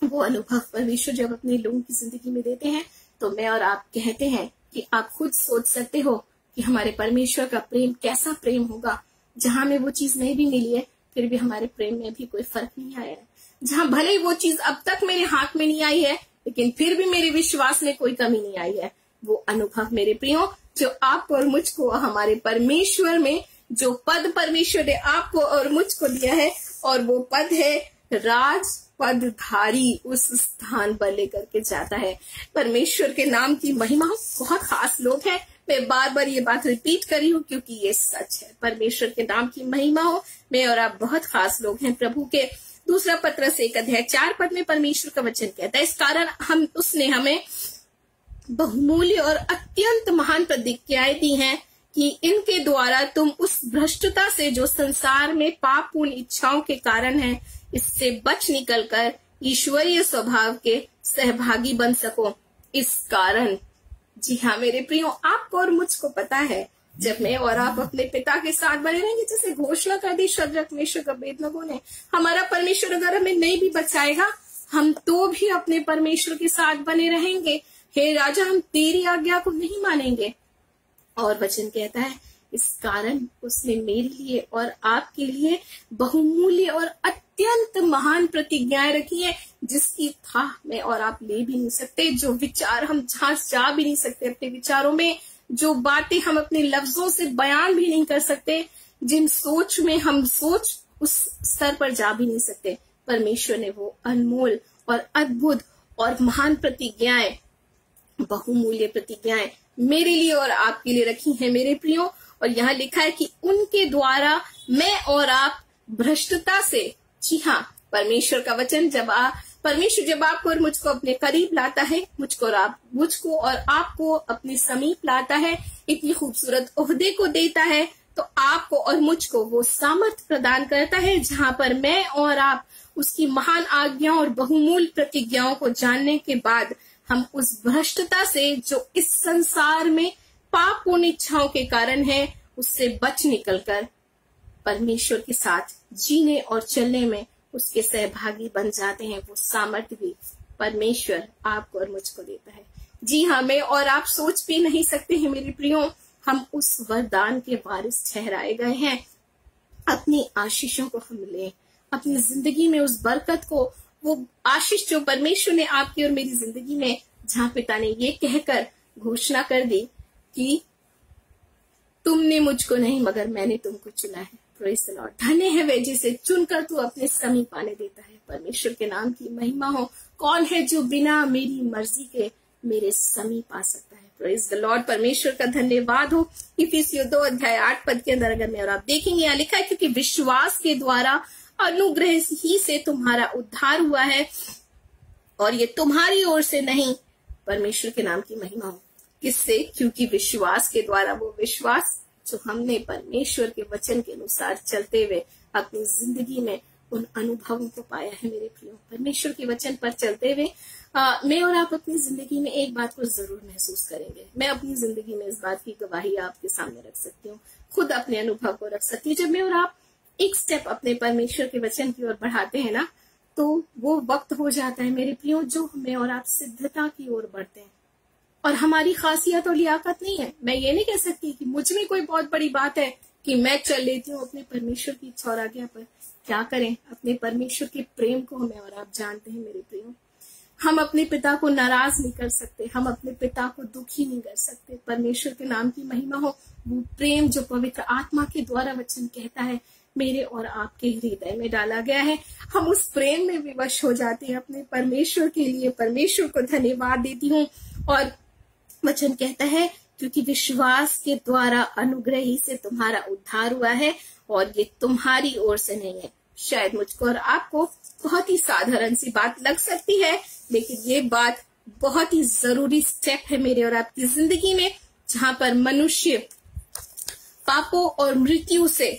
वो अनुभव परमेश्वर जब अपने लोगों की जिंदगी में देते हैं तो मैं और आप कहते हैं कि आप खुद सोच सकते हो कि हमारे परमेश्वर का प्रेम कैसा प्रेम होगा, जहां में वो चीज नहीं भी मिली है फिर भी हमारे प्रेम में भी कोई फर्क नहीं आया है, जहां भले ही वो चीज अब तक मेरे हाथ में नहीं आई है लेकिन फिर भी मेरे विश्वास में कोई कमी नहीं आई है। वो अनुभव मेरे प्रियो जो आपको और मुझको हमारे परमेश्वर में, जो पद परमेश्वर ने आपको और मुझको दिया है, और वो पद है राज पदधारी, उस स्थान पर लेकर के जाता है। परमेश्वर के नाम की महिमा। बहुत खास लोग हैं, मैं बार बार ये बात रिपीट करी हूँ क्योंकि ये सच है। परमेश्वर के नाम की महिमा हो। मैं और आप बहुत खास लोग हैं प्रभु के। दूसरा पत्रस 1:4 में परमेश्वर का वचन कहता है, इस कारण उसने हमें बहुमूल्य और अत्यंत महान प्रतिज्ञाएं दी हैं कि इनके द्वारा तुम उस भ्रष्टता से जो संसार में पापपूर्ण इच्छाओं के कारण है, इससे बच निकलकर ईश्वरीय स्वभाव के सहभागी बन सको। इस कारण, जी हाँ मेरे प्रियो, आपको और मुझको पता है, जब मैं और आप अपने पिता के साथ बने रहेंगे, जैसे घोषणा कर दी शद्रक मेशक अबेदनगो ने, हमारा परमेश्वर अगर हमें नहीं भी बचाएगा, हम तो भी अपने परमेश्वर के साथ बने रहेंगे। हे राजा, हम तेरी आज्ञा को नहीं मानेंगे। और वचन कहता है, इस कारण उसने मेरे लिए और आपके लिए बहुमूल्य और अत्यंत महान प्रतिज्ञाएं रखी है, जिसकी था मैं और आप ले भी नहीं सकते, जो विचार हम झांस जा भी नहीं सकते अपने विचारों में, जो बातें हम अपने लफ्जों से बयान भी नहीं कर सकते, जिन सोच में हम सोच उस स्तर पर जा भी नहीं सकते। परमेश्वर ने वो अनमोल और अद्भुत और महान प्रतिज्ञाएं, बहुमूल्य प्रतिज्ञाएं मेरे लिए और आपके लिए रखी हैं मेरे प्रियो। और यहाँ लिखा है कि उनके द्वारा मैं और आप भ्रष्टता से, जी हाँ, परमेश्वर का वचन परमेश्वर जब आपको और मुझको अपने करीब लाता है, मुझको और आपको अपने समीप लाता है, इतनी खूबसूरत ओहदे को देता है, तो आपको और मुझको वो सामर्थ प्रदान करता है जहां पर मैं और आप उसकी महान आज्ञाओं और बहुमूल्य प्रतिज्ञाओं को जानने के बाद हम उस भ्रष्टता से जो इस संसार में पापपूर्ण इच्छाओं के कारण है, उससे बच निकलकर परमेश्वर के साथ जीने और चलने में उसके सहभागी बन जाते हैं। वो सामर्थ्य भी परमेश्वर आपको और मुझको देता है। जी हाँ, मैं और आप सोच भी नहीं सकते हैं मेरे प्रियो, हम उस वरदान के वारिस ठहराए गए हैं। अपनी आशीषों को हम लें, अपनी जिंदगी में उस बरकत को, वो आशीष जो परमेश्वर ने आपकी और मेरी जिंदगी में, जहां पिता ने ये कहकर घोषणा कर दी कि तुमने मुझको नहीं मगर मैंने तुमको चुना है। Praise the Lord. धन्य है वे जिसे चुनकर तू अपने समीप आने देता है। परमेश्वर के नाम की महिमा हो। कौन है जो बिना मेरी मर्जी के मेरे समीप आ सकता है। Praise the Lord. परमेश्वर का धन्यवाद हो। इफिसियों 2:8 के अंदर अगर मैं और आप देखेंगे, यहाँ लिखा है, क्योंकि विश्वास के द्वारा अनुग्रह ही से तुम्हारा उद्धार हुआ है, और ये तुम्हारी ओर से नहीं, परमेश्वर के नाम की महिमा हो। किससे? क्योंकि विश्वास के द्वारा, वो विश्वास जो हमने परमेश्वर के वचन के अनुसार चलते हुए अपनी जिंदगी में उन अनुभवों को पाया है मेरे प्रियो। परमेश्वर के वचन पर चलते हुए मैं और आप अपनी जिंदगी में एक बात को जरूर महसूस करेंगे। मैं अपनी जिंदगी में इस बात की गवाही आपके सामने रख सकती हूँ, खुद अपने अनुभव को रख सकती हूँ। जब मैं और आप एक स्टेप अपने परमेश्वर के वचन की ओर बढ़ाते हैं ना, तो वो वक्त हो जाता है मेरे प्रियो जो मैं और आप सिद्धता की ओर बढ़ते हैं। और हमारी खासियत और लियाकत नहीं है। मैं ये नहीं कह सकती कि मुझ में कोई बहुत बड़ी बात है कि मैं चल लेती हूँ अपने परमेश्वर की इच्छा और आज्ञा पर। क्या करें, अपने परमेश्वर के प्रेम को हमें और आप जानते हैं मेरे प्रियो। हम अपने पिता को नाराज नहीं कर सकते, हम अपने पिता को दुखी नहीं कर सकते। परमेश्वर के नाम की महिमा हो। वो प्रेम जो पवित्र आत्मा के द्वारा वचन कहता है मेरे और आपके हृदय में डाला गया है, हम उस प्रेम में विवश हो जाते हैं अपने परमेश्वर के लिए। परमेश्वर को धन्यवाद देती हूँ। और वचन कहता है, क्योंकि विश्वास के द्वारा अनुग्रह ही से तुम्हारा उद्धार हुआ है, और ये तुम्हारी ओर से नहीं है। शायद मुझको और आपको बहुत ही साधारण सी बात लग सकती है, लेकिन ये बात बहुत ही जरूरी स्टेप है मेरे और आपकी जिंदगी में, जहां पर मनुष्य पापों और मृत्यु से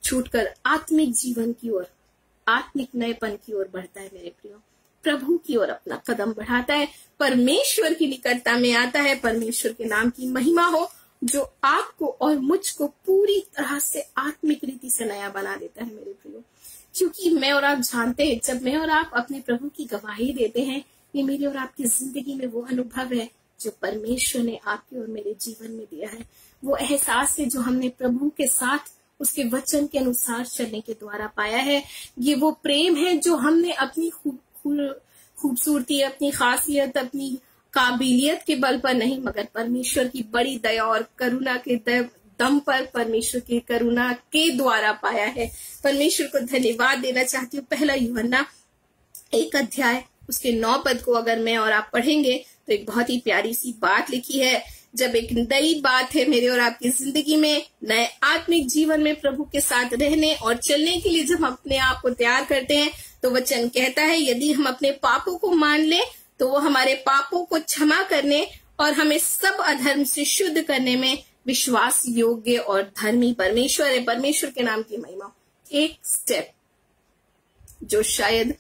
छूटकर आत्मिक जीवन की ओर, आत्मिक नएपन की ओर बढ़ता है मेरे प्रियो। प्रभु की ओर अपना कदम बढ़ाता है, परमेश्वर की निकटता में आता है। परमेश्वर के नाम की महिमा हो, जो आपको और मुझको पूरी तरह से आत्मिक रीति से नया बना देता है मेरे प्रियो। क्योंकि मैं और आप जानते हैं, जब मैं और आप अपने प्रभु की गवाही देते हैं, ये मेरी और आपकी जिंदगी में वो अनुभव है जो परमेश्वर ने आपके और मेरे जीवन में दिया है। वो एहसास है जो हमने प्रभु के साथ उसके वचन के अनुसार चलने के द्वारा पाया है। ये वो प्रेम है जो हमने अपनी खूबसूरती, अपनी खासियत, अपनी काबिलियत के बल पर नहीं, मगर परमेश्वर की बड़ी दया और करुणा के दम पर, परमेश्वर की करुणा के द्वारा पाया है। परमेश्वर को धन्यवाद देना चाहती हूँ। 1 यूहन्ना 1 उसके 9 को अगर मैं और आप पढ़ेंगे तो एक बहुत ही प्यारी सी बात लिखी है। जब एक नई बात है मेरे और आपकी जिंदगी में, नए आत्मिक जीवन में प्रभु के साथ रहने और चलने के लिए जब हम अपने आप को तैयार करते हैं, तो वचन कहता है, यदि हम अपने पापों को मान ले तो वो हमारे पापों को क्षमा करने और हमें सब अधर्म से शुद्ध करने में विश्वास योग्य और धर्मी परमेश्वर है। परमेश्वर के नाम की महिमा। एक स्टेप जो शायद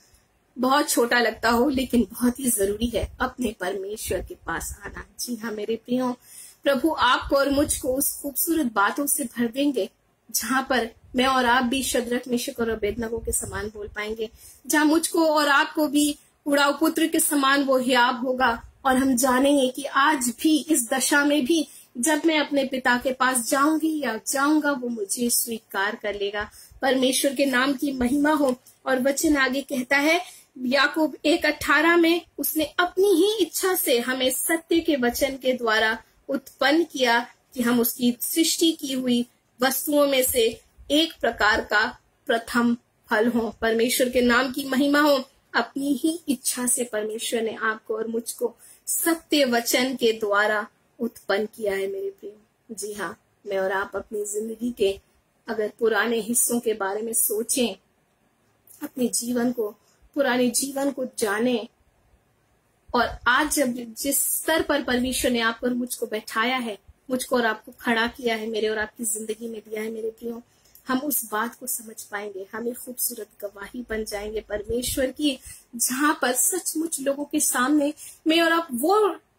बहुत छोटा लगता हो, लेकिन बहुत ही जरूरी है अपने परमेश्वर के पास आना। जी हाँ मेरे प्रियो, प्रभु आपको और मुझको उस खूबसूरत बातों से भर देंगे जहां पर मैं और आप भी शद्रक, मेशक और अबेदनगो के समान बोल पाएंगे, जहां मुझको और आपको भी उड़ाऊ पुत्र के समान वो हियाब होगा, और हम जानेंगे कि आज भी इस दशा में भी जब मैं अपने पिता के पास जाऊंगी या जाऊंगा, वो मुझे स्वीकार कर लेगा। परमेश्वर के नाम की महिमा हो। और वचन आगे कहता है याकूब 1:18 में, उसने अपनी ही इच्छा से हमें सत्य के वचन के द्वारा उत्पन्न किया कि हम उसकी सृष्टि की हुई वस्तुओं में से एक प्रकार का प्रथम फल हो। परमेश्वर के नाम की महिमा हो। अपनी ही इच्छा से परमेश्वर ने आपको और मुझको सत्य वचन के द्वारा उत्पन्न किया है मेरे प्रियो। जी हाँ, मैं और आप अपनी जिंदगी के अगर पुराने हिस्सों के बारे में सोचें, अपने जीवन को, पुराने जीवन को जानें, और आज जब जिस स्तर पर परमेश्वर ने आपको और मुझको बैठाया है, मुझको और आपको खड़ा किया है, मेरे और आपकी जिंदगी में दिया है मेरे प्रियो, हम उस बात को समझ पाएंगे। हम एक खूबसूरत गवाही बन जाएंगे परमेश्वर की, जहां पर सचमुच लोगों के सामने मैं और आप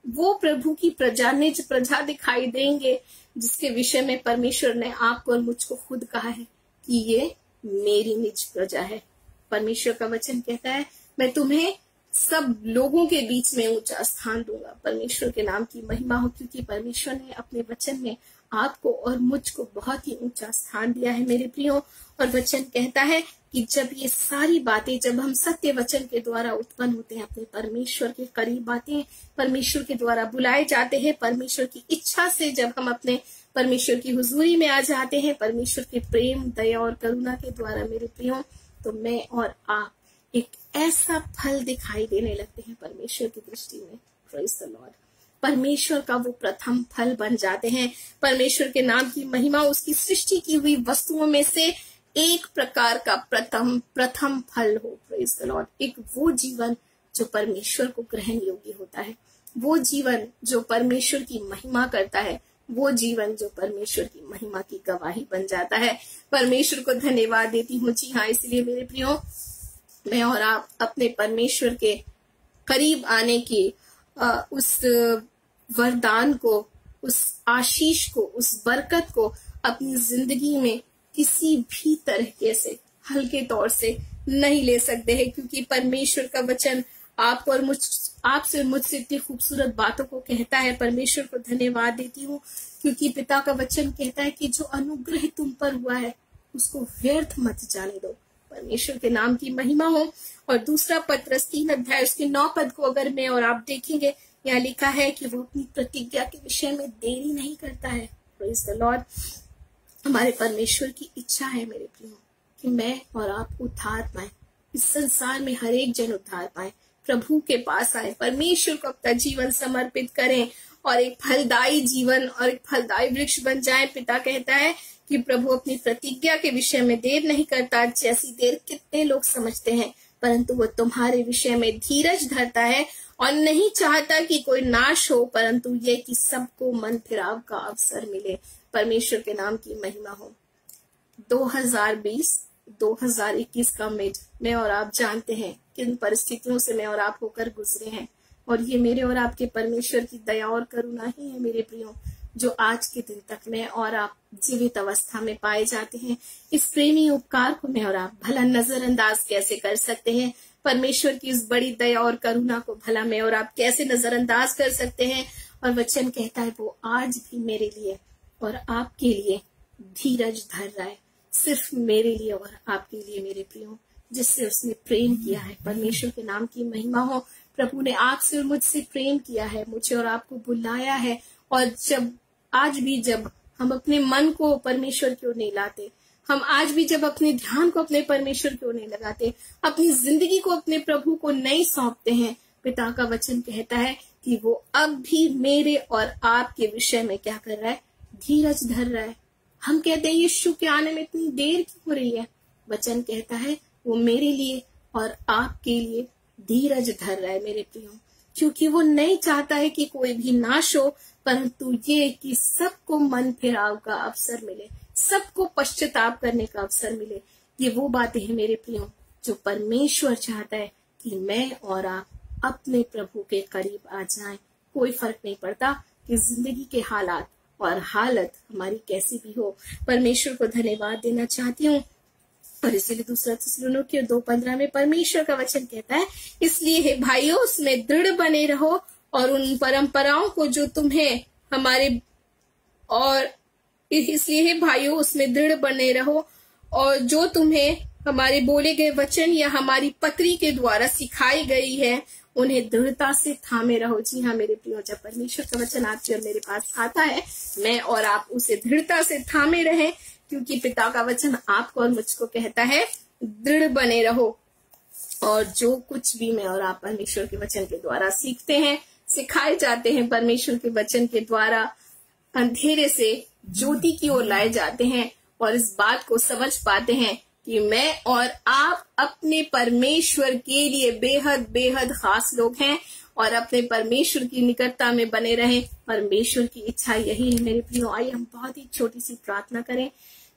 वो प्रभु की प्रजा, निज प्रजा दिखाई देंगे, जिसके विषय में परमेश्वर ने आपको और मुझको खुद कहा है कि ये मेरी निज प्रजा है। परमेश्वर का वचन कहता है मैं तुम्हें सब लोगों के बीच में ऊंचा स्थान दूंगा। परमेश्वर के नाम की महिमा हो, क्योंकि परमेश्वर ने अपने वचन में आपको और मुझको बहुत ही ऊंचा स्थान दिया है मेरे प्रियो। और वचन कहता है कि जब ये सारी बातें, जब हम सत्य वचन के द्वारा उत्पन्न होते हैं, अपने परमेश्वर के करीब आते हैं, परमेश्वर के द्वारा बुलाए जाते हैं, परमेश्वर की इच्छा से जब हम अपने परमेश्वर की हुजूरी में आ जाते हैं, परमेश्वर के प्रेम, दया और करुणा के द्वारा मेरे प्रियो, तो मैं और आप एक ऐसा फल दिखाई देने लगते हैं परमेश्वर की दृष्टि में। Praise the Lord. परमेश्वर का वो प्रथम फल बन जाते हैं। परमेश्वर के नाम की महिमा, उसकी सृष्टि की हुई वस्तुओं में से एक प्रकार का प्रथम फल हो। Praise the Lord. एक वो जीवन जो परमेश्वर को ग्रहण योग्य होता है, वो जीवन जो परमेश्वर की महिमा करता है, वो जीवन जो परमेश्वर की महिमा की गवाही बन जाता है। परमेश्वर को धन्यवाद देती हूँ। जी हाँ, इसलिए मेरे प्रियो, मैं और आप अपने परमेश्वर के करीब आने की उस वरदान को, उस आशीष को, उस बरकत को अपनी जिंदगी में किसी भी तरीके से हल्के तौर से नहीं ले सकते हैं, क्योंकि परमेश्वर का वचन आपको और आपसे और मुझसे इतनी खूबसूरत बातों को कहता है। परमेश्वर को धन्यवाद देती हूँ, क्योंकि पिता का वचन कहता है कि जो अनुग्रह तुम पर हुआ है उसको व्यर्थ मत जाने दो। परमेश्वर के नाम की महिमा हो। और दूसरा पत्रस 3 अध्याय उसके 9 पद को अगर मैं और आप देखेंगे, यहाँ लिखा है कि वो अपनी प्रतिज्ञा के विषय में देरी नहीं करता है। Praise the Lord. हमारे परमेश्वर की इच्छा है मेरे प्रियो कि मैं और आप उद्धार पाए, इस संसार में हर एक जन उद्धार पाए, प्रभु के पास आए, परमेश्वर को अपना जीवन समर्पित करें और एक फलदायी जीवन और एक फलदायी वृक्ष बन जाए। पिता कहता है कि प्रभु अपनी प्रतिज्ञा के विषय में देर नहीं करता, जैसी देर कितने लोग समझते हैं, परंतु वो तुम्हारे विषय में धीरज धरता है और नहीं चाहता कि कोई नाश हो, परंतु ये कि सबको मन फिराव का अवसर मिले। परमेश्वर के नाम की महिमा हो। 2020-2021 का मैं और आप जानते हैं किन परिस्थितियों से मैं और आप होकर गुजरे हैं, और ये मेरे और आपके परमेश्वर की दया और करुणा ही है मेरे प्रियो, जो आज के दिन तक मैं और आप जीवित अवस्था में पाए जाते हैं। इस प्रेमी उपकार को मैं और आप भला नजरअंदाज कैसे कर सकते हैं? परमेश्वर की इस बड़ी दया और करुणा को भला मैं और आप कैसे नजरअंदाज कर सकते हैं? और वचन कहता है वो आज भी मेरे लिए और आपके लिए धीरज धर रहा है, सिर्फ मेरे लिए और आपके लिए मेरे प्रियो, जिससे उसने प्रेम किया है। परमेश्वर के नाम की महिमा हो। प्रभु ने आपसे और मुझसे प्रेम किया है, मुझे और आपको बुलाया है, और आज भी जब हम अपने मन को परमेश्वर की ओर नहीं लाते, हम आज भी जब अपने ध्यान को अपने परमेश्वर की ओर नहीं लगाते, अपनी जिंदगी को अपने प्रभु को नहीं सौंपते हैं, पिता का वचन कहता है कि वो अब भी मेरे और आपके विषय में क्या कर रहा है? धीरज धर रहा है। हम कहते हैं यीशु के आने में इतनी देर क्यों हो रही है? वचन कहता है वो मेरे लिए और आपके लिए धीरज धर रहा है मेरे प्रियो, क्योंकि वो नहीं चाहता है कि कोई भी नाश हो, परंतु ये कि सबको मन फिराव का अवसर मिले, सबको पश्चाताप करने का अवसर मिले। ये वो बातें हैं मेरे प्रियो जो परमेश्वर चाहता है कि मैं और आप अपने प्रभु के करीब आ जाएं। कोई फर्क नहीं पड़ता कि जिंदगी के हालात और हालत हमारी कैसी भी हो, परमेश्वर को धन्यवाद देना चाहती हूँ। और इसीलिए दूसरा थिस्सलुनीकियों 2:15 में परमेश्वर का वचन कहता है, इसलिए हे भाइयों उसमें दृढ़ बने रहो और उन परंपराओं को जो तुम्हें हमारे और इसलिए हे भाइयों उसमें दृढ़ बने रहो और जो तुम्हें हमारे बोले गए वचन या हमारी पत्री के द्वारा सिखाई गई है उन्हें दृढ़ता से थामे रहो। जी हाँ मेरे प्रियो, जब परमेश्वर का वचन आपके और मेरे पास आता है, मैं और आप उसे दृढ़ता से थामे रहें, क्योंकि पिता का वचन आपको और मुझको कहता है दृढ़ बने रहो। और जो कुछ भी मैं और आप परमेश्वर के वचन के द्वारा सीखते हैं, सिखाए जाते हैं, परमेश्वर के वचन के द्वारा अंधेरे से ज्योति की ओर लाए जाते हैं और इस बात को समझ पाते हैं कि मैं और आप अपने परमेश्वर के लिए बेहद बेहद खास लोग हैं और अपने परमेश्वर की निकटता में बने रहें। परमेश्वर की इच्छा यही है मेरे प्रियो। आइए हम बहुत ही छोटी सी प्रार्थना करें।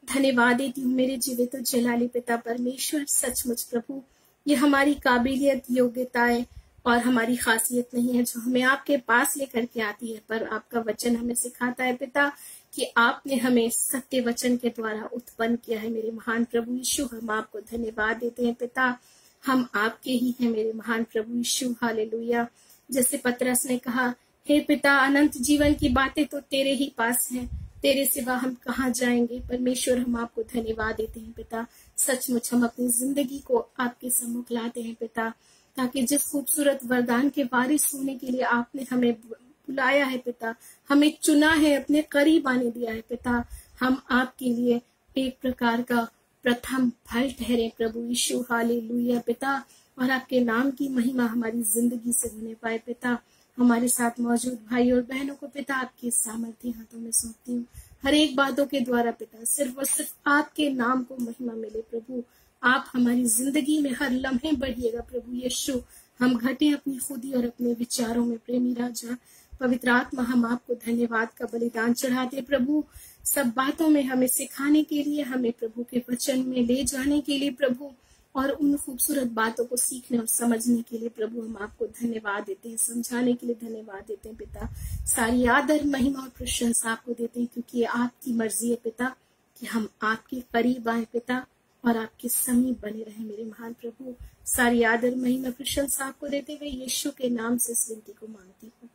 धन्यवाद देती हूँ मेरे जीवित जलाली पिता परमेश्वर, सचमुच प्रभु ये हमारी काबिलियत, योग्यताएं और हमारी खासियत नहीं है जो हमें आपके पास लेकर के आती है, पर आपका वचन हमें सिखाता है पिता कि आपने हमें सत्य वचन के द्वारा उत्पन्न किया है। मेरे महान प्रभु यीशु, हम आपको धन्यवाद देते हैं पिता, हम आपके ही हैं मेरे महान प्रभु यीशु। हालेलुया। जैसे पतरस ने कहा, हे पिता अनंत जीवन की बातें तो तेरे ही पास हैं, तेरे सिवा हम कहाँ जाएंगे। परमेश्वर हम आपको धन्यवाद देते हैं पिता, सचमुच हम अपनी जिंदगी को आपके सम्मुख लाते हैं पिता, ताकि जिस खूबसूरत वरदान के वारिस होने के लिए आपने हमें बुलाया है पिता, हमें चुना है, अपने करीब आने दिया है पिता, हम आपके लिए एक प्रकार का प्रथम फल ठहरे प्रभु यीशु। हालेलुया पिता, और आपके नाम की महिमा हमारी जिंदगी से होने पाए पिता। हमारे साथ मौजूद भाई और बहनों को पिता आपके सामर्थ्य हाथों में सौंपती हूँ। हर एक बातों के द्वारा पिता सिर्फ और सिर्फ आपके नाम को महिमा मिले प्रभु। आप हमारी जिंदगी में हर लम्हे बढ़िएगा प्रभु यीशु। हम घटे अपनी खुदी और अपने विचारों में प्रेमी राजा पवित्र आत्मा, हम आपको धन्यवाद का बलिदान चढ़ाते प्रभु, सब बातों में हमें सिखाने के लिए, हमें प्रभु के वचन में ले जाने के लिए प्रभु, और उन खूबसूरत बातों को सीखने और समझने के लिए प्रभु हम आपको धन्यवाद देते हैं, समझाने के लिए धन्यवाद देते हैं पिता। सारी आदर महिमा और प्रशंसा आपको देते हैं, क्योंकि ये आपकी मर्जी है पिता कि हम आपके करीब आए पिता और आपके समीप बने रहे मेरे महान प्रभु। सारी आदर महिमा प्रशंसा आपको देते हुए यीशु के नाम से इस विनती को मांगती हूँ,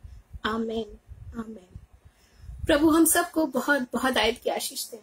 आमीन आमीन। प्रभु हम सबको बहुत बहुत आयत की आशीष दे।